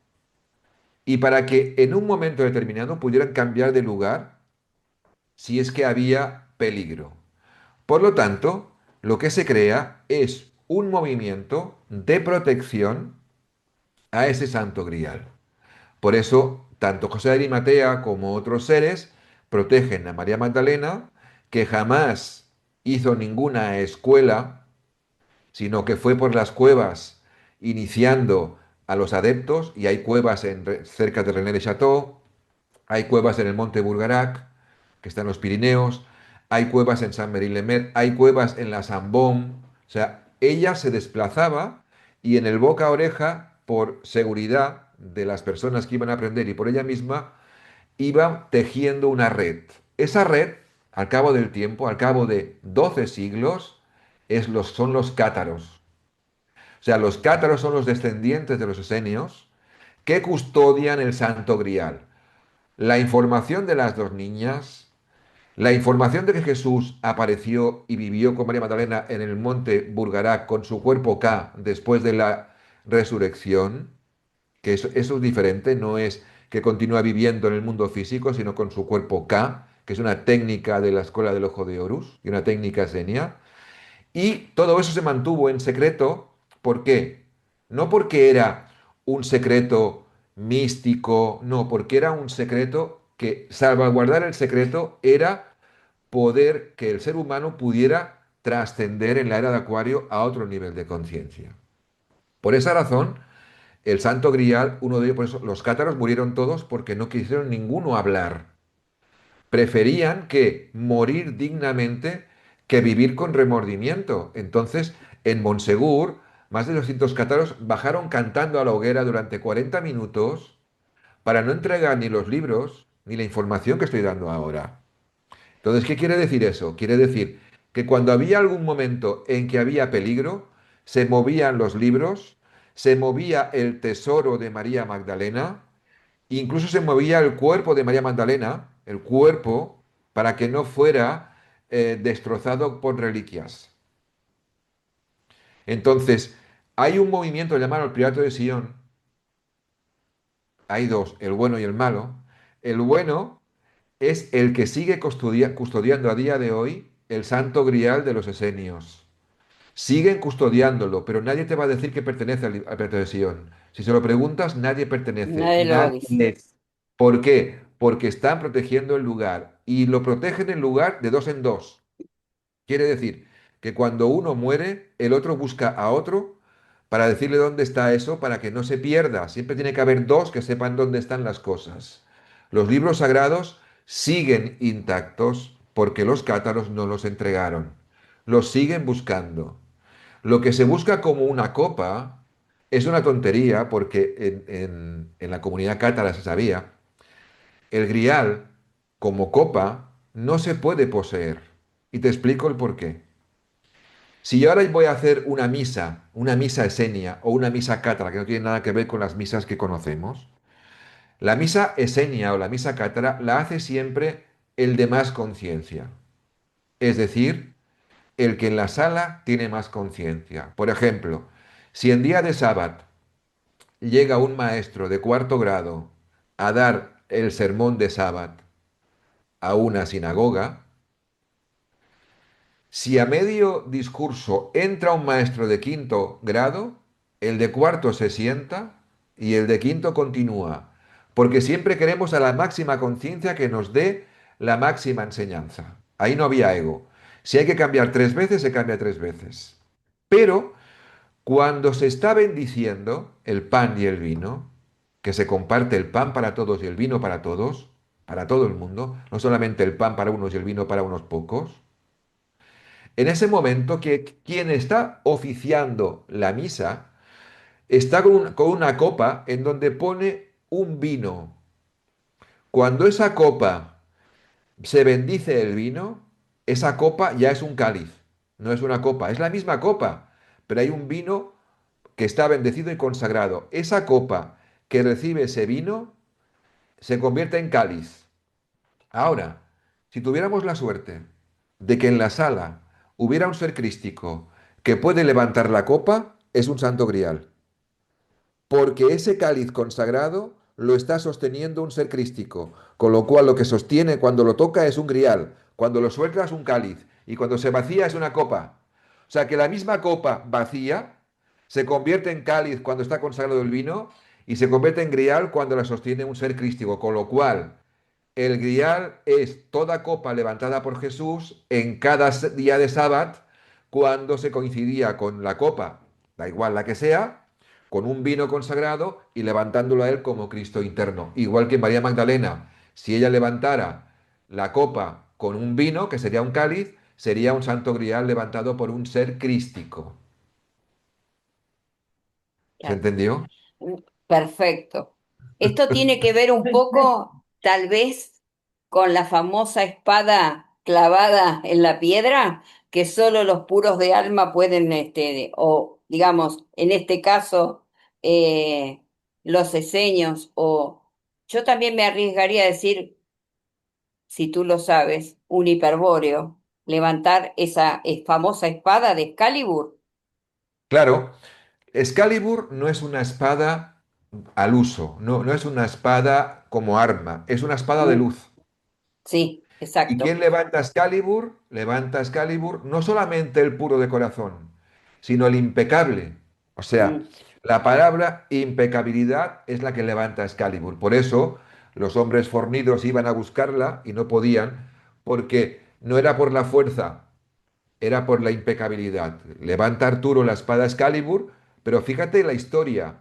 y para que en un momento determinado pudieran cambiar de lugar si es que había peligro. Por lo tanto, lo que se crea es un movimiento de protección a ese santo grial. Por eso, tanto José de Arimatea como otros seres protegen a María Magdalena, que jamás hizo ninguna escuela, sino que fue por las cuevas iniciando a los adeptos, y hay cuevas cerca de René de Chateau, hay cuevas en el monte Burgarac, que está en los Pirineos, hay cuevas en Saint-Merry-le-Mer, hay cuevas en la Sambón. O sea, ella se desplazaba y en el boca a oreja, por seguridad de las personas que iban a aprender y por ella misma, iba tejiendo una red. Esa red, al cabo del tiempo, al cabo de 12 siglos, son los cátaros. O sea, los cátaros son los descendientes de los esenios que custodian el Santo Grial. La información de las dos niñas, la información de que Jesús apareció y vivió con María Magdalena en el monte Burgará con su cuerpo K después de la resurrección, que eso es diferente, no es que continúa viviendo en el mundo físico, sino con su cuerpo K, que es una técnica de la escuela del ojo de Horus y una técnica senia. Y todo eso se mantuvo en secreto. ¿Por qué? No porque era un secreto místico, no, porque era un secreto que salvaguardar el secreto era poder que el ser humano pudiera trascender en la era de Acuario a otro nivel de conciencia. Por esa razón, el Santo Grial, uno de ellos, por eso los cátaros murieron todos porque no quisieron ninguno hablar. Preferían que morir dignamente que vivir con remordimiento. Entonces, en Monsegur, más de 200 cátaros bajaron cantando a la hoguera durante 40 minutos para no entregar ni los libros ni la información que estoy dando ahora. Entonces, ¿qué quiere decir eso? Quiere decir que cuando había algún momento en que había peligro, se movían los libros, se movía el tesoro de María Magdalena, incluso se movía el cuerpo de María Magdalena, el cuerpo, para que no fuera destrozado por reliquias. Entonces, hay un movimiento llamado el Priorato de Sion, hay dos, el bueno y el malo. El bueno es el que sigue custodiando a día de hoy el Santo Grial de los esenios. Siguen custodiándolo, pero nadie te va a decir que pertenece al Priorato de Sion. Si se lo preguntas, nadie pertenece, Nadie lo nadie dice. es. ¿Por qué? Porque están protegiendo el lugar y lo protegen el lugar de dos en dos. Quiere decir que cuando uno muere, el otro busca a otro para decirle dónde está eso, para que no se pierda. Siempre tiene que haber dos que sepan dónde están las cosas. Los libros sagrados siguen intactos porque los cátaros no los entregaron. Los siguen buscando. Lo que se busca como una copa es una tontería porque en la comunidad cátara se sabía, el grial como copa no se puede poseer. Y te explico el porqué. Si yo ahora voy a hacer una misa esenia o una misa cátara, que no tiene nada que ver con las misas que conocemos, la misa esenia o la misa cátara la hace siempre el de más conciencia, es decir, el que en la sala tiene más conciencia. Por ejemplo, si en día de sábado llega un maestro de cuarto grado a dar el sermón de sábado a una sinagoga, si a medio discurso entra un maestro de quinto grado, el de cuarto se sienta y el de quinto continúa, porque siempre queremos a la máxima conciencia que nos dé la máxima enseñanza. Ahí no había ego. Si hay que cambiar tres veces, se cambia tres veces. Pero cuando se está bendiciendo el pan y el vino, que se comparte el pan para todos y el vino para todo el mundo, no solamente el pan para unos y el vino para unos pocos, en ese momento que quien está oficiando la misa está con una copa en donde pone un vino. Cuando esa copa se bendice el vino, esa copa ya es un cáliz, no es una copa, es la misma copa, pero hay un vino que está bendecido y consagrado. Esa copa que recibe ese vino se convierte en cáliz. Ahora, si tuviéramos la suerte de que en la sala hubiera un ser crístico que puede levantar la copa, es un santo grial, porque ese cáliz consagrado lo está sosteniendo un ser crístico, con lo cual lo que sostiene cuando lo toca es un grial, cuando lo suelta es un cáliz y cuando se vacía es una copa. O sea que la misma copa vacía se convierte en cáliz cuando está consagrado el vino y se convierte en grial cuando la sostiene un ser crístico, con lo cual el grial es toda copa levantada por Jesús en cada día de sábado, cuando se coincidía con la copa, da igual la que sea, con un vino consagrado y levantándolo a él como Cristo interno. Igual que María Magdalena, si ella levantara la copa con un vino, que sería un cáliz, sería un santo grial levantado por un ser crístico. ¿Se Claro. entendió? Perfecto. Esto tiene que ver un poco, tal vez, con la famosa espada clavada en la piedra, que solo los puros de alma pueden, o digamos, en este caso, los eseños, o yo también me arriesgaría a decir, si tú lo sabes, un hiperbóreo, levantar esa famosa espada de Excalibur. Claro, Excalibur no es una espada al uso, no es una espada como arma, es una espada de Mm, luz. sí, ¿Y quién exacto. levanta Excalibur? Levanta Excalibur no solamente el puro de corazón, sino el impecable. O sea, Mm, la palabra impecabilidad es la que levanta Excalibur. Por eso los hombres fornidos iban a buscarla y no podían, porque no era por la fuerza, era por la impecabilidad. Levanta Arturo la espada Excalibur, pero fíjate la historia.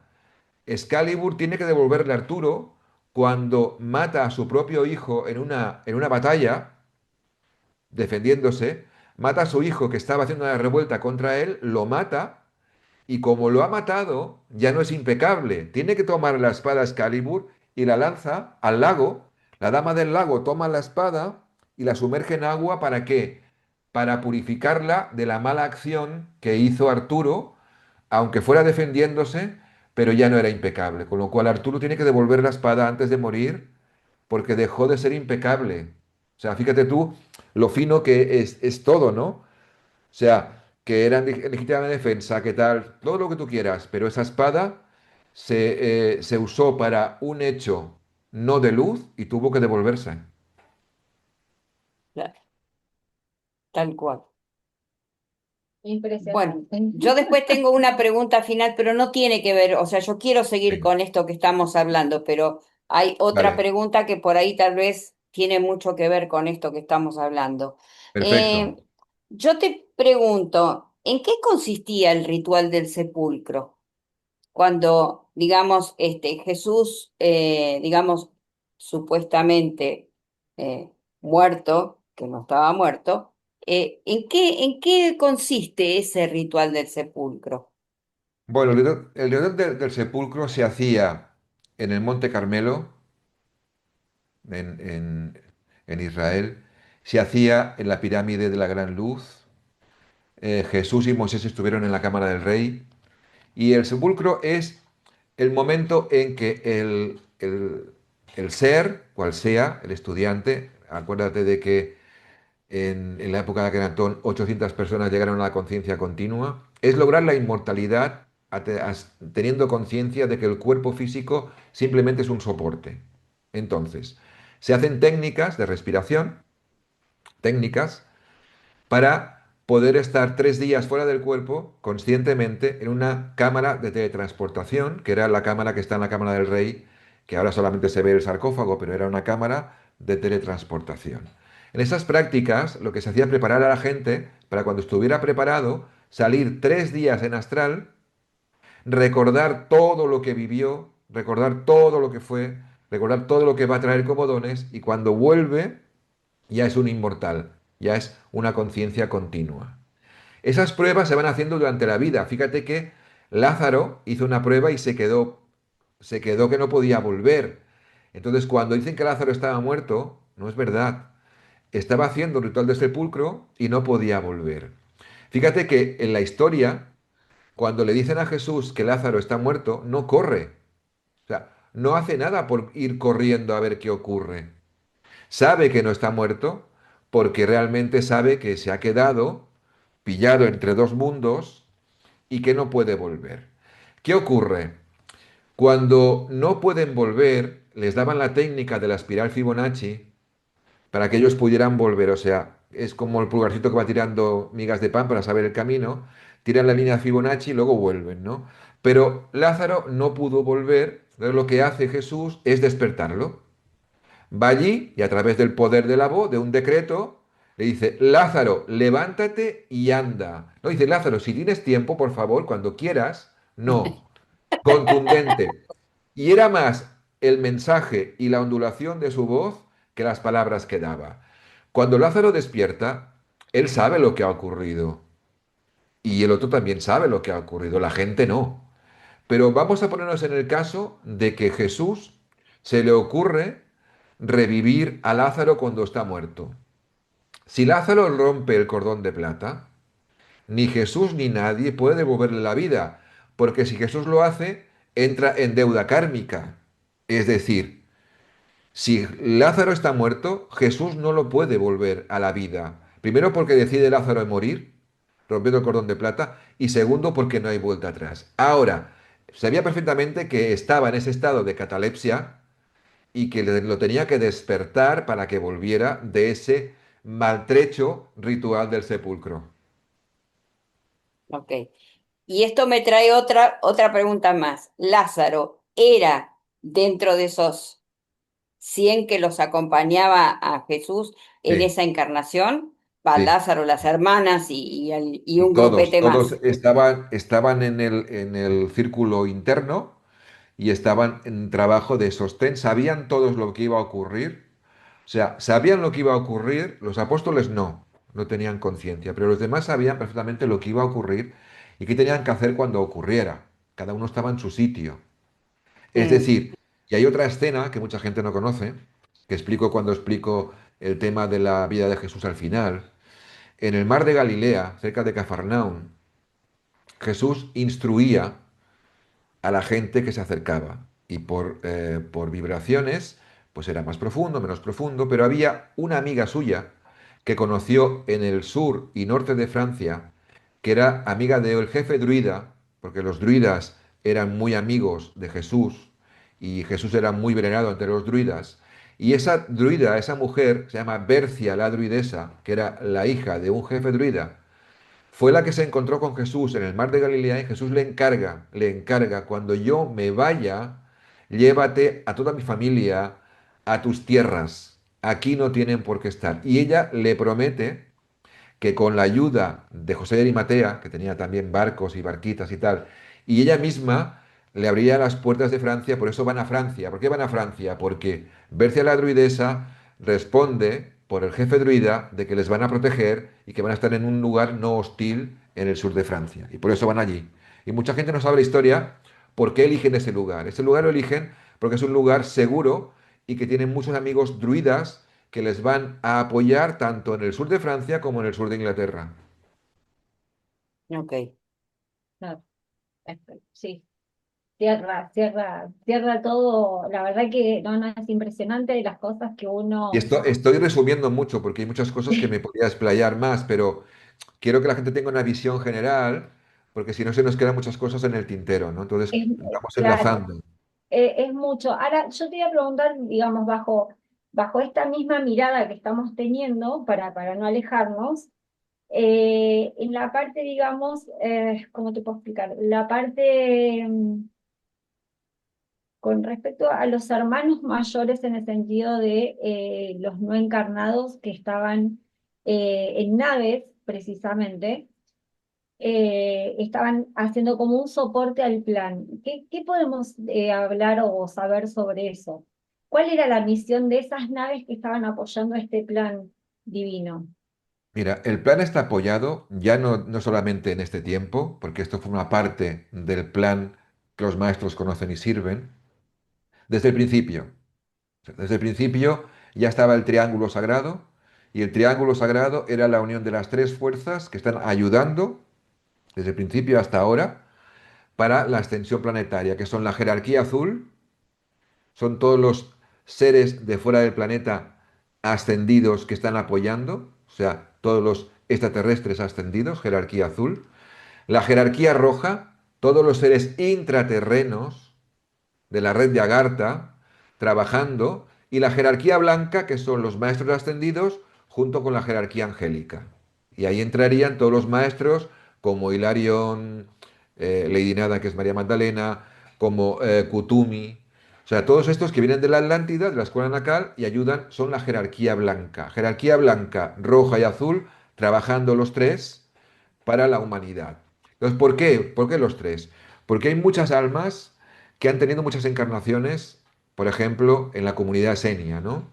Excalibur tiene que devolverle a Arturo cuando mata a su propio hijo en una batalla, defendiéndose, mata a su hijo que estaba haciendo una revuelta contra él, lo mata, y como lo ha matado, ya no es impecable. Tiene que tomar la espada Excalibur y la lanza al lago. La dama del lago toma la espada y la sumerge en agua. ¿Para qué? Para purificarla de la mala acción que hizo Arturo, aunque fuera defendiéndose, pero ya no era impecable, con lo cual Arturo tiene que devolver la espada antes de morir porque dejó de ser impecable. O sea, fíjate tú lo fino que es todo, ¿no? O sea, que era legítima defensa, que tal, todo lo que tú quieras, pero esa espada se usó para un hecho no de luz y tuvo que devolverse. Claro, tal cual. Bueno, Impresionante. yo después tengo una pregunta final, pero no tiene que ver, o sea, yo quiero seguir Venga, con esto que estamos hablando, pero hay otra vale, pregunta que por ahí tal vez tiene mucho que ver con esto que estamos hablando. perfecto. Eh, yo te pregunto, ¿en qué consistía el ritual del sepulcro? Cuando, digamos, Jesús, digamos, supuestamente muerto, que no estaba muerto, en qué consiste ese ritual del sepulcro? Bueno, el ritual del sepulcro se hacía en el Monte Carmelo, en, en- en Israel, se hacía en la pirámide de la Gran Luz. Jesús y Moisés estuvieron en la cámara del rey. Y el sepulcro es el momento en que el ser, cual sea, el estudiante, acuérdate de que en la época de Akenatón 800 personas llegaron a la conciencia continua, es lograr la inmortalidad teniendo conciencia de que el cuerpo físico simplemente es un soporte. Entonces, se hacen técnicas de respiración, técnicas para poder estar 3 días fuera del cuerpo conscientemente en una cámara de teletransportación, que era la cámara que está en la Cámara del Rey, que ahora solamente se ve el sarcófago, pero era una cámara de teletransportación. En esas prácticas lo que se hacía es preparar a la gente para cuando estuviera preparado salir 3 días en astral, recordar todo lo que vivió, recordar todo lo que fue, recordar todo lo que va a traer como dones y cuando vuelve ya es un inmortal, ya es una conciencia continua. Esas pruebas se van haciendo durante la vida. Fíjate que Lázaro hizo una prueba y se quedó que no podía volver. Entonces, cuando dicen que Lázaro estaba muerto, no es verdad. Estaba haciendo un ritual de sepulcro y no podía volver. Fíjate que en la historia, cuando le dicen a Jesús que Lázaro está muerto, no corre. O sea, no hace nada por ir corriendo a ver qué ocurre. Sabe que no está muerto porque realmente sabe que se ha quedado pillado entre dos mundos y que no puede volver. ¿Qué ocurre? Cuando no pueden volver, les daban la técnica de la espiral Fibonacci para que ellos pudieran volver. O sea, es como el pulgarcito que va tirando migas de pan para saber el camino. Tiran la línea Fibonacci y luego vuelven, ¿no? Pero Lázaro no pudo volver. Entonces lo que hace Jesús es despertarlo. Va allí y a través del poder de la voz, de un decreto, le dice, Lázaro, levántate y anda. No dice, Lázaro, si tienes tiempo, por favor, cuando quieras. No, contundente. Y era más el mensaje y la ondulación de su voz que las palabras que daba. Cuando Lázaro despierta, él sabe lo que ha ocurrido. Y el otro también sabe lo que ha ocurrido, la gente no. Pero vamos a ponernos en el caso de que Jesús se le ocurre revivir a Lázaro cuando está muerto. Si Lázaro rompe el cordón de plata, ni Jesús ni nadie puede devolverle la vida, porque si Jesús lo hace, entra en deuda kármica. Es decir, si Lázaro está muerto, Jesús no lo puede volver a la vida. Primero porque decide Lázaro morir, rompiendo el cordón de plata, y segundo porque no hay vuelta atrás. Ahora, sabía perfectamente que estaba en ese estado de catalepsia y que lo tenía que despertar para que volviera de ese maltrecho ritual del sepulcro. Ok. Y esto me trae otra pregunta más. ¿Lázaro era dentro de esos 100 que los acompañaba a Jesús en Sí, esa encarnación? Va sí. Lázaro, las hermanas y un Todos, grupete todos más. estaban en el círculo interno y estaban en trabajo de sostén, sabían todos lo que iba a ocurrir, o sea, sabían lo que iba a ocurrir, los apóstoles no tenían conciencia, pero los demás sabían perfectamente lo que iba a ocurrir y qué tenían que hacer cuando ocurriera. Cada uno estaba en su sitio. Es Mm, decir, y hay otra escena que mucha gente no conoce, que explico cuando explico el tema de la vida de Jesús al final. En el mar de Galilea, cerca de Cafarnaún, Jesús instruía a la gente que se acercaba. Y por vibraciones, pues era más profundo, menos profundo, pero había una amiga suya que conoció en el sur y norte de Francia, que era amiga del jefe druida, porque los druidas eran muy amigos de Jesús y Jesús era muy venerado entre los druidas. Y esa druida, esa mujer, se llama Bercia la druidesa, que era la hija de un jefe druida, fue la que se encontró con Jesús en el mar de Galilea y Jesús le encarga, cuando yo me vaya, llévate a toda mi familia a tus tierras. Aquí no tienen por qué estar. Y ella le promete que con la ayuda de José de Arimatea, que tenía también barcos y barquitas y tal, y ella misma le abría las puertas de Francia, por eso van a Francia. ¿Por qué van a Francia? Porque Bercia la druidesa responde por el jefe druida de que les van a proteger y que van a estar en un lugar no hostil en el sur de Francia. Y por eso van allí. Y mucha gente no sabe la historia, por qué eligen ese lugar. Ese lugar lo eligen porque es un lugar seguro y que tienen muchos amigos druidas que les van a apoyar tanto en el sur de Francia como en el sur de Inglaterra. Ok. Claro, sí. Cierra todo. La verdad que no es impresionante las cosas que Y uno... esto estoy resumiendo mucho porque hay muchas cosas que me podría explayar más, pero quiero que la gente tenga una visión general, porque si no se nos quedan muchas cosas en el tintero, ¿no? Entonces, vamos Claro, enlazando. es mucho. Ahora, yo te iba a preguntar, digamos, bajo esta misma mirada que estamos teniendo, para no alejarnos, en la parte, digamos, ¿cómo te puedo explicar? La parte con respecto a los hermanos mayores en el sentido de los no encarnados que estaban en naves, precisamente, estaban haciendo como un soporte al plan. ¿Qué podemos hablar o saber sobre eso? ¿Cuál era la misión de esas naves que estaban apoyando este plan divino? Mira, el plan está apoyado ya no solamente en este tiempo, porque esto forma parte del plan que los maestros conocen y sirven, desde el principio. Desde el principio ya estaba el triángulo sagrado, y el triángulo sagrado era la unión de las tres fuerzas que están ayudando desde el principio hasta ahora para la extensión planetaria, que son la jerarquía azul, son todos los seres de fuera del planeta ascendidos que están apoyando, o sea, todos los extraterrestres ascendidos, jerarquía azul. La jerarquía roja, todos los seres intraterrenos de la red de Agartha trabajando. Y la jerarquía blanca, que son los maestros ascendidos, junto con la jerarquía angélica. Y ahí entrarían todos los maestros, como Hilarión, Lady Nada, que es María Magdalena, como Kutumi. O sea, todos estos que vienen de la Atlántida, de la escuela nacal, y ayudan, son la jerarquía blanca. Jerarquía blanca, roja y azul, trabajando los tres para la humanidad. Entonces, ¿por qué? ¿Por qué los tres? Porque hay muchas almas que han tenido muchas encarnaciones, por ejemplo, en la comunidad esenia, ¿no?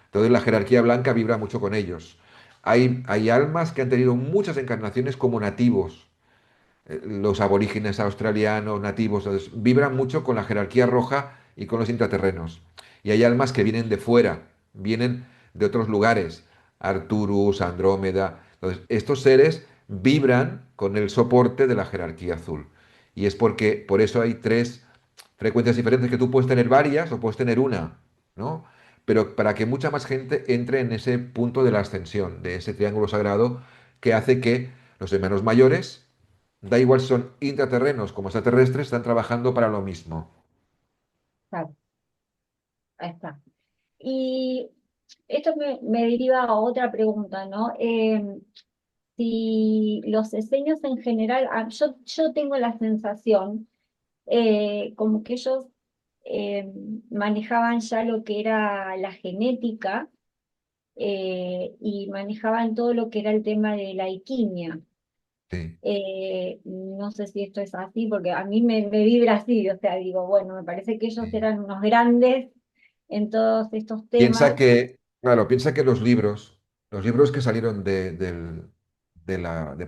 Entonces la jerarquía blanca vibra mucho con ellos. Hay almas que han tenido muchas encarnaciones como nativos, los aborígenes australianos, nativos, entonces, vibran mucho con la jerarquía roja y con los intraterrenos. Y hay almas que vienen de fuera, vienen de otros lugares, Arturus, Andrómeda. Entonces, estos seres vibran con el soporte de la jerarquía azul. Y es porque, por eso hay tres frecuencias diferentes, que tú puedes tener varias o puedes tener una, ¿no? Pero para que mucha más gente entre en ese punto de la ascensión, de ese triángulo sagrado, que hace que los hermanos mayores, da igual si son intraterrenos como extraterrestres, están trabajando para lo mismo. Claro, ahí está. Y esto me deriva a otra pregunta, ¿no? Si los diseños en general, yo tengo la sensación como que ellos eh, manejaban ya lo que era la genética y manejaban todo lo que era el tema de la alquimia. Sí. No sé si esto es así, porque a mí me vibra así, o sea, digo, bueno, me parece que ellos Sí. eran unos grandes en todos estos Piensa temas. que, claro, piensa que los libros que salieron de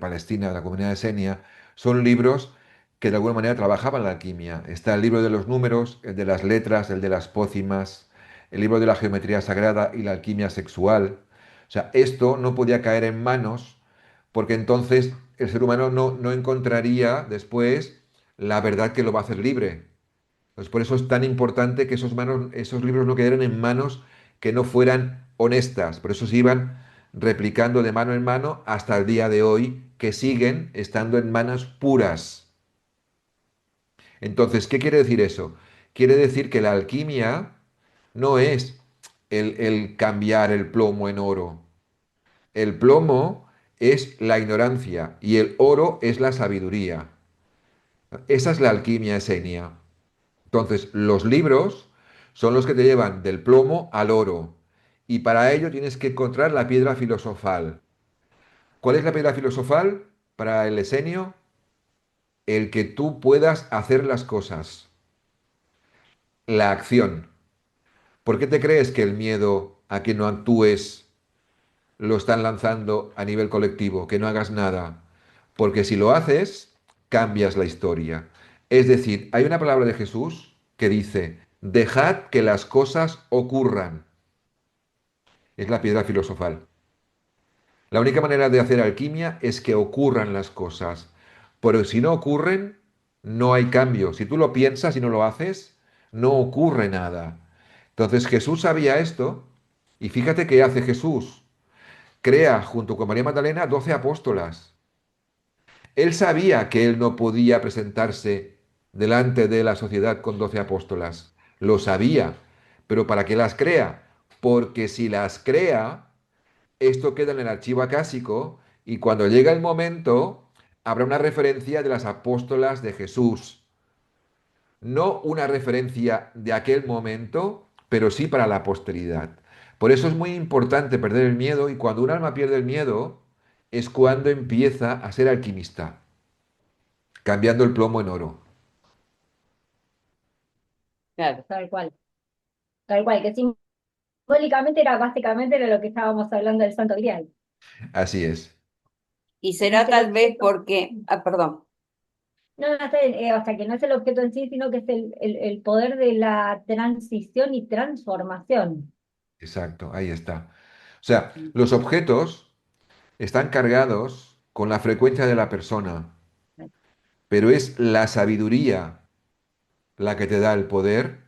Palestina, de la comunidad de Senia, son libros que de alguna manera trabajaban la alquimia. Está el libro de los números, el de las letras, el de las pócimas, el libro de la geometría sagrada y la alquimia sexual. O sea, esto no podía caer en manos porque entonces el ser humano no encontraría después la verdad que lo va a hacer libre. Pues por eso es tan importante que esos libros no quedaran en manos que no fueran honestas. Por eso se iban replicando de mano en mano hasta el día de hoy, que siguen estando en manos puras. Entonces, ¿qué quiere decir eso? Quiere decir que la alquimia no es el cambiar el plomo en oro. El plomo es la ignorancia y el oro es la sabiduría. Esa es la alquimia esenia. Entonces, los libros son los que te llevan del plomo al oro. Y para ello tienes que encontrar la piedra filosofal. ¿Cuál es la piedra filosofal para el esenio? El que tú puedas hacer las cosas. La acción. ¿Por qué te crees que el miedo a que no actúes lo están lanzando a nivel colectivo? Que no hagas nada. Porque si lo haces, cambias la historia. Es decir, hay una palabra de Jesús que dice, dejad que las cosas ocurran. Es la piedra filosofal. La única manera de hacer alquimia es que ocurran las cosas. Pero si no ocurren, no hay cambio. Si tú lo piensas y no lo haces, no ocurre nada. Entonces Jesús sabía esto y fíjate qué hace Jesús. Crea junto con María Magdalena 12 apóstolas. Él sabía que él no podía presentarse delante de la sociedad con 12 apóstolas. Lo sabía. Pero ¿para qué las crea? Porque si las crea, esto queda en el archivo acásico y cuando llega el momento, habrá una referencia de las apóstolas de Jesús. No una referencia de aquel momento, pero sí para la posteridad. Por eso es muy importante perder el miedo y cuando un alma pierde el miedo es cuando empieza a ser alquimista, cambiando el plomo en oro. Claro. Tal cual, que simbólicamente era básicamente era lo que estábamos hablando del Santo Grial. Así es. Y Que no es será el tal vez objeto, porque, perdón, no, no sé, o sea, que no es el objeto en sí, sino que es el poder de la transición y transformación. Exacto, ahí está. O sea, los objetos están cargados con la frecuencia de la persona, pero es la sabiduría la que te da el poder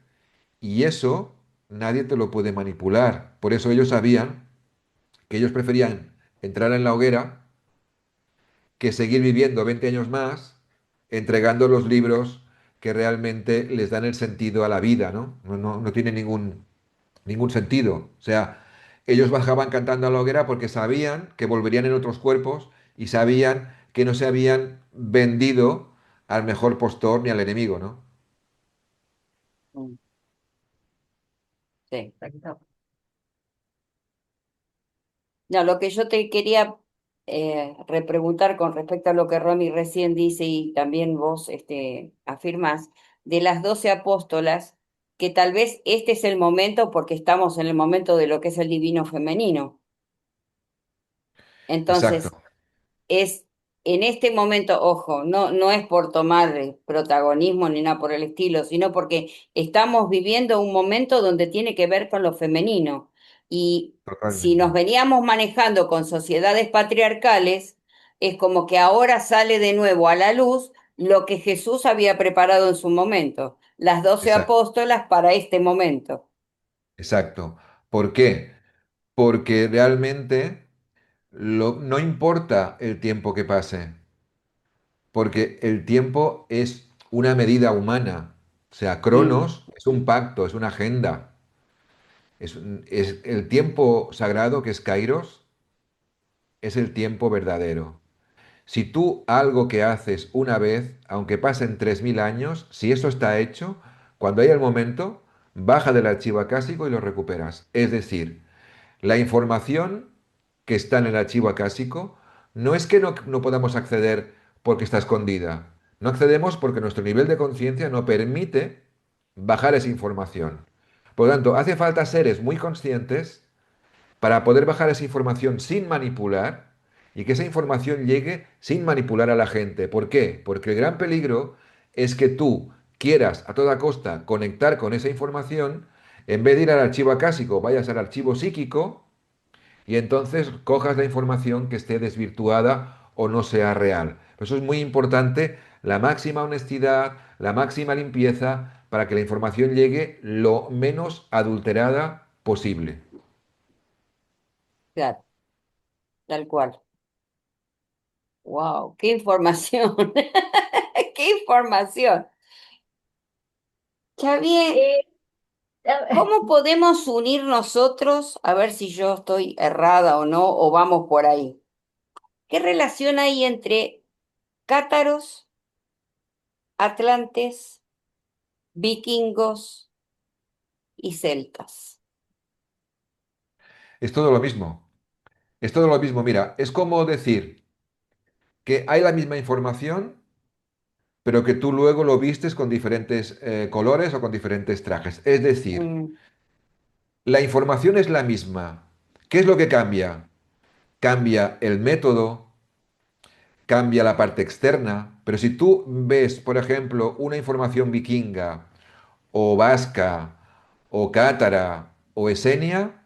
y eso nadie te lo puede manipular. Por eso ellos sabían que ellos preferían entrar en la hoguera que seguir viviendo 20 años más entregando los libros que realmente les dan el sentido a la vida, ¿no? No tiene ningún sentido. O sea, ellos bajaban cantando a la hoguera porque sabían que volverían en otros cuerpos y sabían que no se habían vendido al mejor postor ni al enemigo, ¿no? mm, sí. Exacto. No, lo que yo te quería repreguntar con respecto a lo que Romy recién dice y también vos afirmás, de las 12 apóstolas, que tal vez este es el momento porque estamos en el momento de lo que es el divino femenino. Exacto, Entonces, es en este momento, ojo, no es por tomar protagonismo ni nada por el estilo, sino porque estamos viviendo un momento donde tiene que ver con lo femenino. Y si nos totalmente. veníamos manejando con sociedades patriarcales, es como que ahora sale de nuevo a la luz lo que Jesús había preparado en su momento, las 12 Exacto, apóstolas para este momento. exacto. ¿Por qué? Porque realmente no importa el tiempo que pase, porque el tiempo es una medida humana. O sea, Mm, Cronos es un pacto, es una agenda. Es el tiempo sagrado que es Kairos, es el tiempo verdadero. Si tú algo que haces una vez, aunque pasen 3000 años, si eso está hecho, cuando haya el momento, baja del archivo acásico y lo recuperas. Es decir, la información que está en el archivo acásico no es que no podamos acceder porque está escondida. No accedemos porque nuestro nivel de conciencia no permite bajar esa información. Por lo tanto, hace falta seres muy conscientes para poder bajar esa información sin manipular y que esa información llegue sin manipular a la gente. ¿Por qué? Porque el gran peligro es que tú quieras a toda costa conectar con esa información, en vez de ir al archivo acásico, vayas al archivo psíquico y entonces cojas la información que esté desvirtuada o no sea real. Por eso es muy importante la máxima honestidad, la máxima limpieza, para que la información llegue lo menos adulterada posible. Claro, tal cual. Wow, qué información. Qué información. Xavier, Eh, ¿cómo podemos unir nosotros? A ver si yo estoy errada o no, o vamos por ahí. ¿Qué relación hay entre cátaros, atlantes, vikingos y celtas? Es todo lo mismo. Es todo lo mismo. Mira, es como decir que hay la misma información, pero que tú luego lo vistes con diferentes colores o con diferentes trajes. Es decir, Mm, la información es la misma. ¿Qué es lo que cambia? Cambia el método, cambia la parte externa, pero si tú ves, por ejemplo, una información vikinga o vasca o cátara o esenia,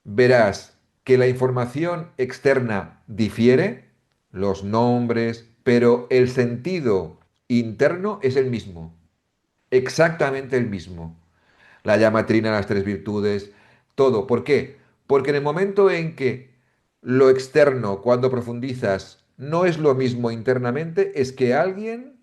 verás que la información externa difiere, los nombres, pero el sentido interno es el mismo, exactamente el mismo. La llamatrina, las tres virtudes, todo. ¿Por qué? Porque en el momento en que lo externo, cuando profundizas, no es lo mismo internamente, es que alguien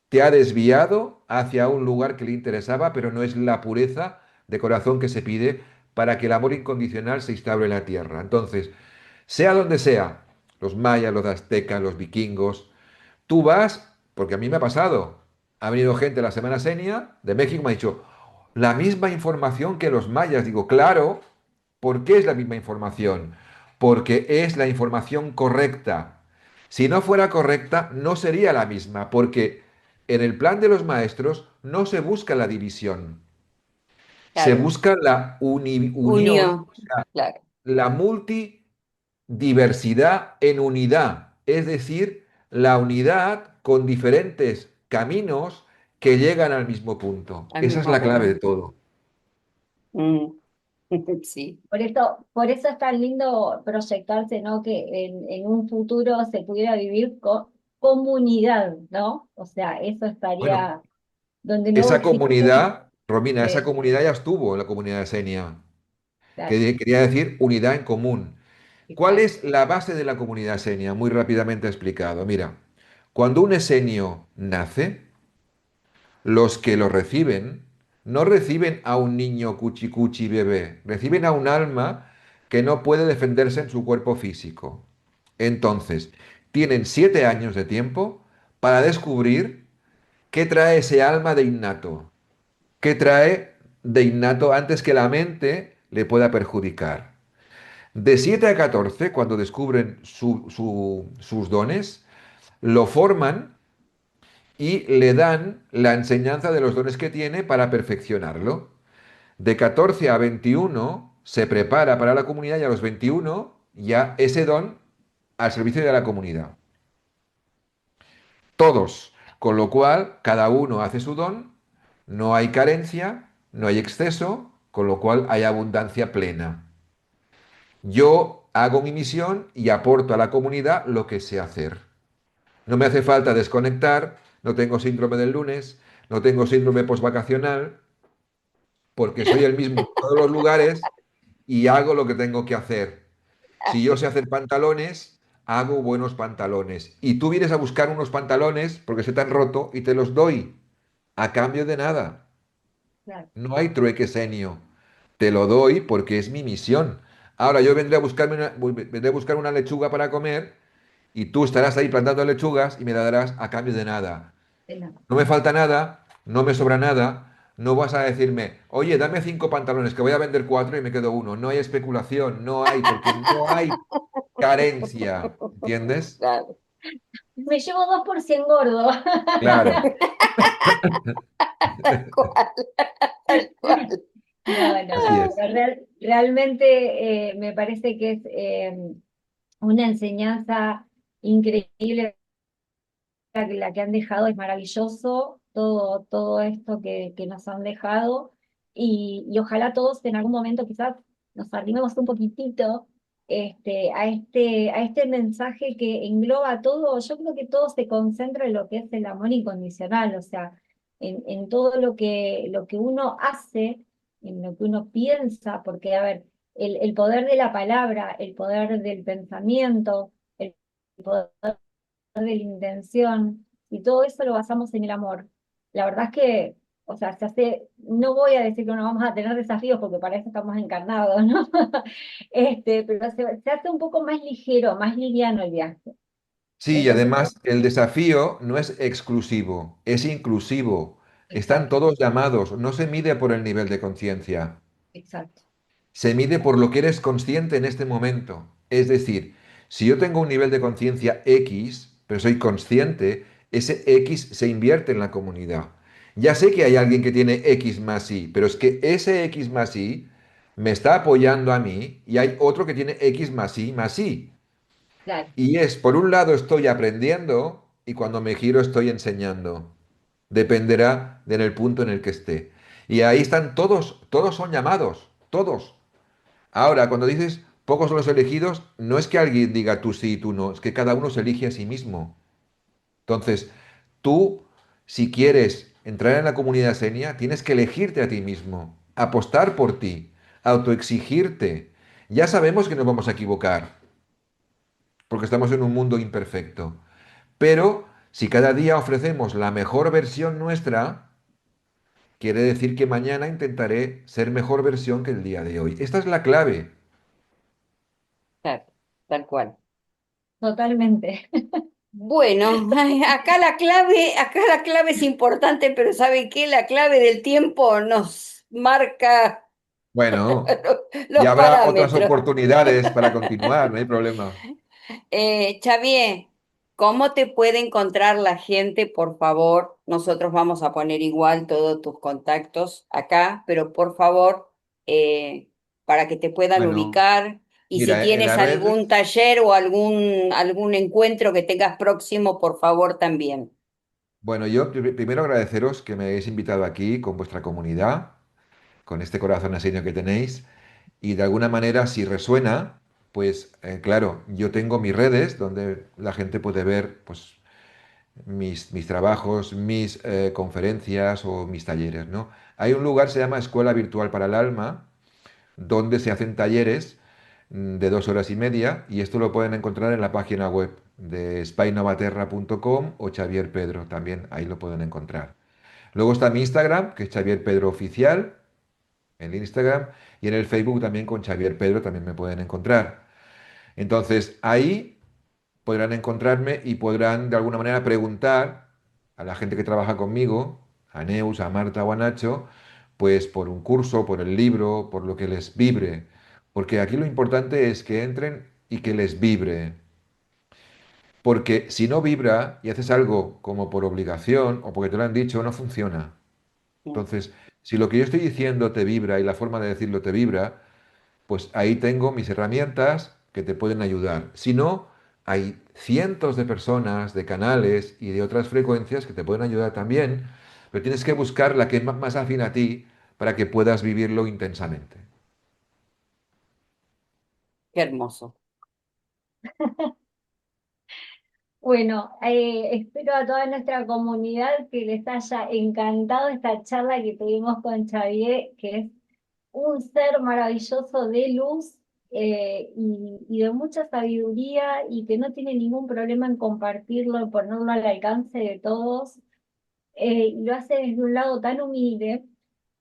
te ha desviado hacia un lugar que le interesaba, pero no es la pureza de corazón que se pide para que el amor incondicional se instaure en la tierra. Entonces, sea donde sea, los mayas, los aztecas, los vikingos, tú vas, porque a mí me ha pasado, ha venido gente la Semana Senia de México, me ha dicho, la misma información que los mayas. Digo, claro, ¿por qué es la misma información? Porque es la información correcta. Si no fuera correcta, no sería la misma, porque en el plan de los maestros no se busca la división, se claro, busca la unión, unión, claro, la multidiversidad en unidad, es decir, la unidad con diferentes caminos que llegan al mismo punto. al Esa es mismo la clave de punto. todo. Mm, sí, por eso es tan lindo proyectarse, ¿no? Que en un futuro se pudiera vivir con comunidad, ¿no? O sea, eso Bueno, estaría donde no esa existe. comunidad, Romina, esa Sí, comunidad ya estuvo en la comunidad de Senia, claro, que quería decir unidad en común. ¿Cuál exacto. es la base de la comunidad esenia? Muy rápidamente explicado. Mira, cuando un esenio nace, los que lo reciben no reciben a un niño cuchi cuchi bebé, reciben a un alma que no puede defenderse en su cuerpo físico. Entonces, tienen 7 años de tiempo para descubrir qué trae ese alma de innato, qué trae de innato antes que la mente le pueda perjudicar. De 7 a 14, cuando descubren sus dones, lo forman y le dan la enseñanza de los dones que tiene para perfeccionarlo. De 14 a 21 se prepara para la comunidad y a los 21 ya ese don al servicio de la comunidad. Todos. Con lo cual, cada uno hace su don, no hay carencia, no hay exceso, con lo cual hay abundancia plena. Yo hago mi misión y aporto a la comunidad lo que sé hacer. No me hace falta desconectar, no tengo síndrome del lunes, no tengo síndrome postvacacional, porque soy el mismo en todos los lugares y hago lo que tengo que hacer. Si yo sé hacer pantalones, hago buenos pantalones. Y tú vienes a buscar unos pantalones porque se te han roto y te los doy a cambio de nada. Claro. No hay trueque senio. Te lo doy porque es mi misión. Ahora yo vendré a buscar una lechuga para comer y tú estarás ahí plantando lechugas y me la darás a cambio de nada. De nada. No me falta nada, no me sobra nada. No vas a decirme, oye, dame 5 pantalones, que voy a vender 4 y me quedo uno. No hay especulación, no hay, porque no hay carencia. ¿Entiendes? claro, Me llevo dos por si engordo. Claro, tal cual, tal cual. No, no, así es. pero realmente me parece que es una enseñanza increíble la que han dejado, es maravilloso todo esto que nos han dejado y ojalá todos en algún momento quizás nos animemos un poquitito a este mensaje que engloba todo. Yo creo que todo se concentra en lo que es el amor incondicional, o sea, en todo lo que uno hace, en lo que uno piensa, porque, a ver, el poder de la palabra, el poder del pensamiento, el poder de la intención, y todo eso lo basamos en el amor. La verdad es que, o sea, no voy a decir que no vamos a tener desafíos porque para eso estamos encarnados, ¿no? Pero se hace un poco más ligero, más liviano el viaje. Sí, y Entonces, además el desafío no es exclusivo, es inclusivo. Están exacto, todos llamados, no se mide por el nivel de conciencia. exacto, Se mide por lo que eres consciente en este momento. Es decir, si yo tengo un nivel de conciencia X, pero soy consciente, ese X se invierte en la comunidad. Ya sé que hay alguien que tiene X más Y, pero es que ese X más Y me está apoyando a mí y hay otro que tiene X más Y más Y. claro. Y es, por un lado estoy aprendiendo y cuando me giro estoy enseñando. Dependerá de en el punto en el que esté. Y ahí están todos, todos son llamados, todos. Ahora, cuando dices pocos son los elegidos, no es que alguien diga tú sí y tú no, es que cada uno se elige a sí mismo. Entonces, tú, si quieres entrar en la comunidad senia, tienes que elegirte a ti mismo, apostar por ti, autoexigirte. Ya sabemos que nos vamos a equivocar, porque estamos en un mundo imperfecto. Pero si cada día ofrecemos la mejor versión nuestra, quiere decir que mañana intentaré ser mejor versión que el día de hoy. Esta es la clave. Claro, tal cual. Totalmente. Bueno, ay, acá la clave es importante, pero ¿sabe qué? La clave del tiempo nos marca Bueno, y los habrá otras parámetros. oportunidades para continuar, no hay problema. Xavier, ¿cómo te puede encontrar la gente, por favor? Nosotros vamos a poner igual todos tus contactos acá, pero por favor, eh, para que te puedan Bueno, ubicar y si mira, en tienes las algún redes, taller o algún encuentro que tengas próximo, por favor también. bueno, yo primero agradeceros que me hayáis invitado aquí con vuestra comunidad, con este corazón aseño que tenéis, y de alguna manera, si resuena, pues claro, yo tengo mis redes donde la gente puede ver pues, mis trabajos, mis conferencias o mis talleres, ¿no? Hay un lugar, se llama Escuela Virtual para el Alma, donde se hacen talleres de 2 horas y media y esto lo pueden encontrar en la página web de spainovaterra.com o Xavier Pedro, también ahí lo pueden encontrar. Luego está mi Instagram, que es Xavier Pedro Oficial, en el Instagram, y en el Facebook también con Xavier Pedro también me pueden encontrar. Entonces ahí podrán encontrarme y podrán de alguna manera preguntar a la gente que trabaja conmigo, a Neus, a Marta o a Nacho, pues por un curso, por el libro, por lo que les vibre. Porque aquí lo importante es que entren y que les vibre. Porque si no vibra y haces algo como por obligación o porque te lo han dicho, no funciona. Entonces, si lo que yo estoy diciendo te vibra y la forma de decirlo te vibra, pues ahí tengo mis herramientas que te pueden ayudar. Si no, hay cientos de personas, de canales y de otras frecuencias que te pueden ayudar también, pero tienes que buscar la que es más afín a ti para que puedas vivirlo intensamente. Qué hermoso. Bueno, espero a toda nuestra comunidad que les haya encantado esta charla que tuvimos con Xavier, que es un ser maravilloso de luz y de mucha sabiduría y que no tiene ningún problema en compartirlo, en ponerlo al alcance de todos. Y lo hace desde un lado tan humilde.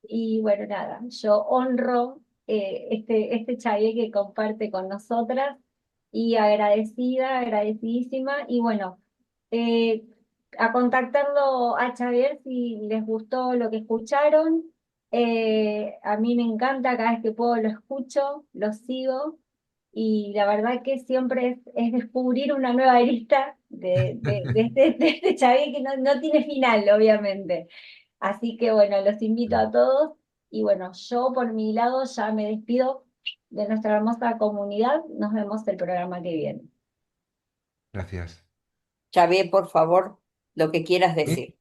Y bueno, nada, yo honro este Xavier que comparte con nosotras y agradecida, agradecidísima. Y bueno, eh, a contactarlo a Xavier si les gustó lo que escucharon. A mí me encanta, cada vez que puedo lo escucho, lo sigo. Y la verdad que siempre es descubrir una nueva arista de este Xavier que no tiene final, obviamente. Así que bueno, los invito a todos y bueno, yo por mi lado ya me despido de nuestra hermosa comunidad. Nos vemos el programa que viene. Gracias. Xavier, por favor, lo que quieras ¿Sí? decir.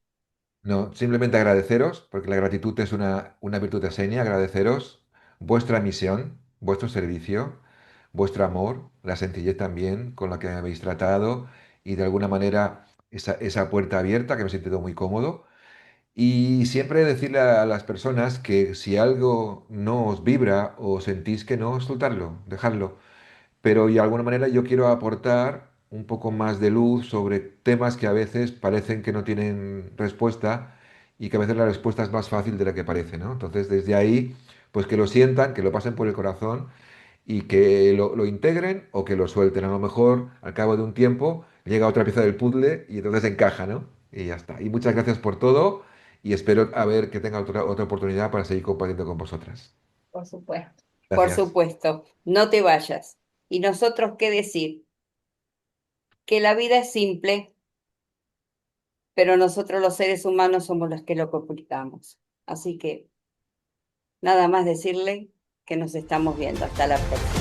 No, simplemente agradeceros, porque la gratitud es una virtud de seña, agradeceros vuestra misión, vuestro servicio, vuestro amor, la sencillez también con la que me habéis tratado y de alguna manera esa puerta abierta que me he sentido muy cómodo. Y siempre decirle a las personas que si algo no os vibra o sentís que no, soltarlo, dejarlo. Pero de alguna manera yo quiero aportar un poco más de luz sobre temas que a veces parecen que no tienen respuesta y que a veces la respuesta es más fácil de la que parece, ¿no? Entonces, desde ahí, pues que lo sientan, que lo pasen por el corazón y que lo integren o que lo suelten. A lo mejor, al cabo de un tiempo, llega otra pieza del puzzle y entonces encaja, ¿no? Y ya está. Y muchas gracias por todo y espero a ver que tenga otra oportunidad para seguir compartiendo con vosotras. Por supuesto. Por Gracias. supuesto, no te vayas. ¿Y nosotros qué decir? Que la vida es simple, pero nosotros los seres humanos somos los que lo complicamos. Así que nada más decirle que nos estamos viendo. Hasta la próxima.